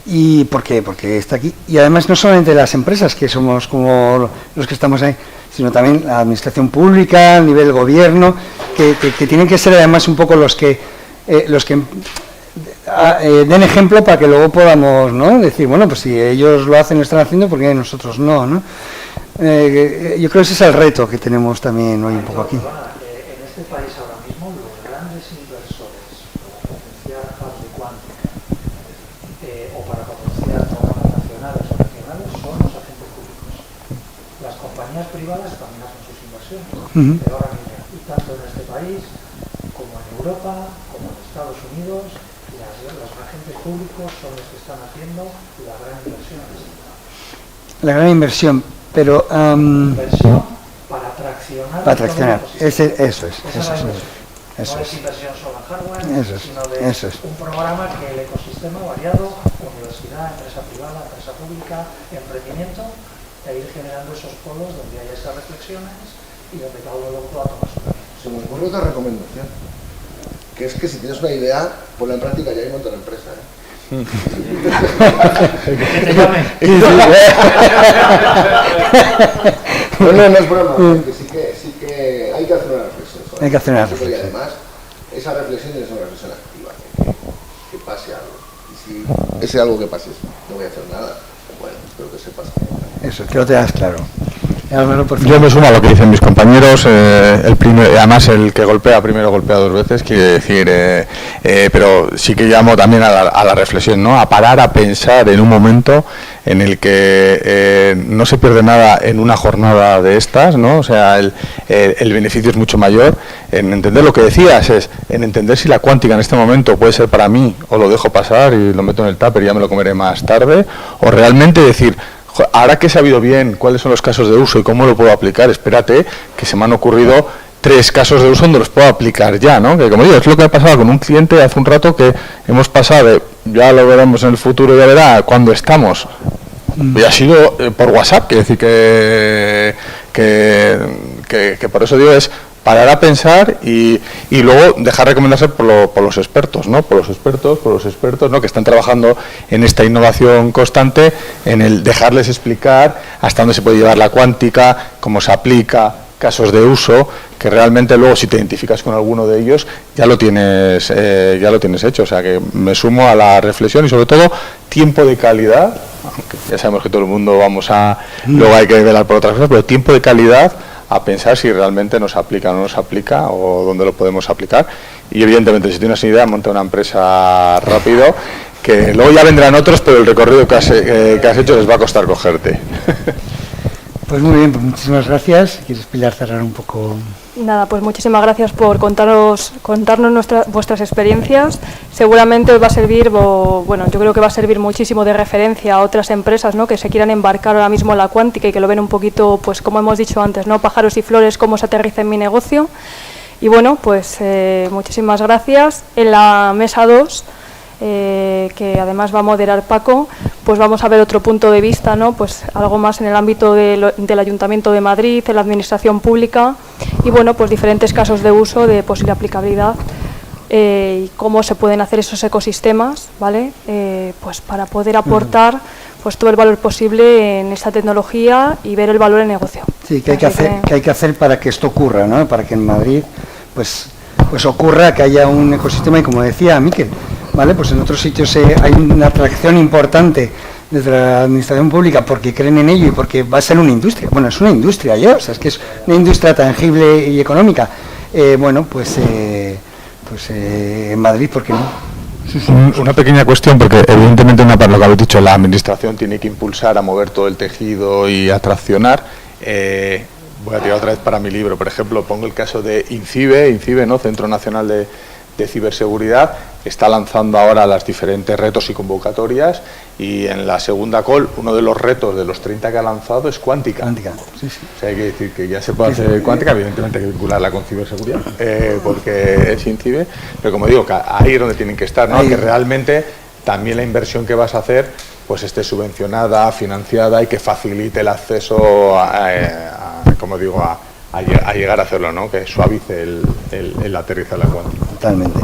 ¿Y por qué? Porque está aquí. Y además no solamente las empresas, que somos como los que estamos ahí, sino también la administración pública, a nivel gobierno, que tienen que ser además un poco los que den ejemplo para que luego podamos, ¿no?, decir, bueno, pues si ellos lo hacen, lo están haciendo, ¿por qué nosotros no? Yo creo que ese es el reto que tenemos también hoy un poco aquí. En este país ahora mismo los grandes inversores para potenciar hubs de cuántica o para potenciar programas nacionales o regionales son los agentes públicos. Las compañías privadas también hacen sus inversiones, pero ahora mismo, y tanto en este país como en Europa, como en Estados Unidos, los agentes públicos son los que están haciendo la gran inversión en este país. La gran inversión, pero inversión para traccionar. Eso es. No es inversión solo en hardware, sino de un programa que el ecosistema variado, universidad, empresa privada, empresa pública, emprendimiento, e ir generando esos polos donde haya estas reflexiones y donde cada uno pueda tomar su camino. Se me ocurre otra recomendación, que es que si tienes una idea, ponla en práctica ya y monta la empresa. Que te llame. No es broma, que sí que hay que hacer una reflexión. Hay que hacer una reflexión. Y además, esa reflexión es una reflexión activa, que pase algo. Y si ese algo que pase, no voy a hacer nada, bueno, espero que sepas que... Eso, que lo tengas claro. Yo me sumo a lo que dicen mis compañeros, además el que golpea primero golpea 2 veces, quiere decir, pero sí que llamo también a la reflexión, ¿no?, a parar a pensar en un momento en el que no se pierde nada en una jornada de estas, ¿no? O sea, el beneficio es mucho mayor en entender lo que decías, en entender si la cuántica en este momento puede ser para mí, o lo dejo pasar y lo meto en el tupper y ya me lo comeré más tarde, o realmente decir, ahora que he sabido bien cuáles son los casos de uso y cómo lo puedo aplicar, espérate, que se me han ocurrido 3 casos de uso donde los puedo aplicar ya, ¿no? Que como digo, es lo que ha pasado con un cliente hace un rato, que hemos pasado ya lo veremos en el futuro, ya verá cuándo estamos. Y ha sido por WhatsApp, quiere decir que por eso digo, es parar a pensar y luego dejar recomendarse por los expertos, ¿no? Por los expertos, ¿no?, que están trabajando en esta innovación constante, en el dejarles explicar hasta dónde se puede llevar la cuántica, cómo se aplica, casos de uso, que realmente luego si te identificas con alguno de ellos ya lo tienes hecho. O sea que me sumo a la reflexión y sobre todo tiempo de calidad, aunque ya sabemos que todo el mundo luego hay que velar por otras cosas, pero tiempo de calidad a pensar si realmente nos aplica o no nos aplica o dónde lo podemos aplicar. Y evidentemente si tienes una idea, monta una empresa rápido, que luego ya vendrán otros, pero el recorrido que has hecho les va a costar cogerte. Pues muy bien, pues muchísimas gracias. ¿Quieres, Pilar, cerrar un poco? Nada, pues muchísimas gracias por contarnos vuestras experiencias. Seguramente os va a servir, bueno, yo creo que va a servir muchísimo de referencia a otras empresas, ¿no?, que se quieran embarcar ahora mismo en la cuántica y que lo ven un poquito, pues como hemos dicho antes, ¿no?, pájaros y flores, cómo se aterriza en mi negocio. Y bueno, pues muchísimas gracias. En la mesa 2, que además va a moderar Paco, pues vamos a ver otro punto de vista, ¿no?, pues algo más en el ámbito del Ayuntamiento de Madrid, en la administración pública y bueno, pues diferentes casos de uso de posible aplicabilidad y cómo se pueden hacer esos ecosistemas, ¿vale?, pues para poder aportar pues todo el valor posible en esta tecnología y ver el valor en negocio. Sí, que hay que hacer para que esto ocurra, ¿no?, para que en Madrid pues ocurra, que haya un ecosistema y como decía Miquel, ¿vale?, pues en otros sitios hay una atracción importante desde la administración pública porque creen en ello y porque va a ser una industria. Bueno, es una industria ya, o sea, es que es una industria tangible y económica. Bueno, pues en Madrid, ¿por qué no? Una pequeña cuestión, porque evidentemente lo que habéis dicho, la administración tiene que impulsar a mover todo el tejido y a traccionar. Voy a tirar otra vez para mi libro, por ejemplo, pongo el caso de INCIBE, ¿no?, Centro Nacional de Ciberseguridad, está lanzando ahora los diferentes retos y convocatorias y en la segunda call uno de los retos de los 30 que ha lanzado es cuántica. Sí, sí. O sea, hay que decir que ya se puede hacer cuántica, evidentemente hay que vincularla con ciberseguridad, porque es INCIBE, pero como digo, que ahí es donde tienen que estar, ¿no?, que realmente también la inversión que vas a hacer pues esté subvencionada, financiada y que facilite el acceso como digo, a llegar a hacerlo, ¿no?, que suavice el aterrizaje de la cuántica. Totalmente.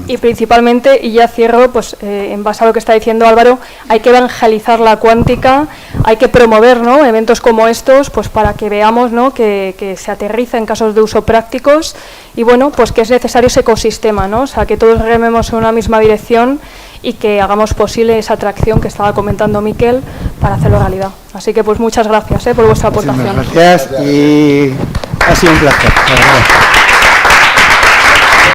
Y principalmente, y ya cierro, pues en base a lo que está diciendo Álvaro, hay que evangelizar la cuántica, hay que promover, ¿no?, eventos como estos, pues para que veamos, ¿no?, que se aterriza en casos de uso prácticos y bueno, pues que es necesario ese ecosistema, ¿no?, o sea, que todos rememos en una misma dirección y que hagamos posible esa atracción que estaba comentando Miquel para hacerlo realidad. Así que pues muchas gracias por vuestra aportación. Muchas gracias y ha sido un placer.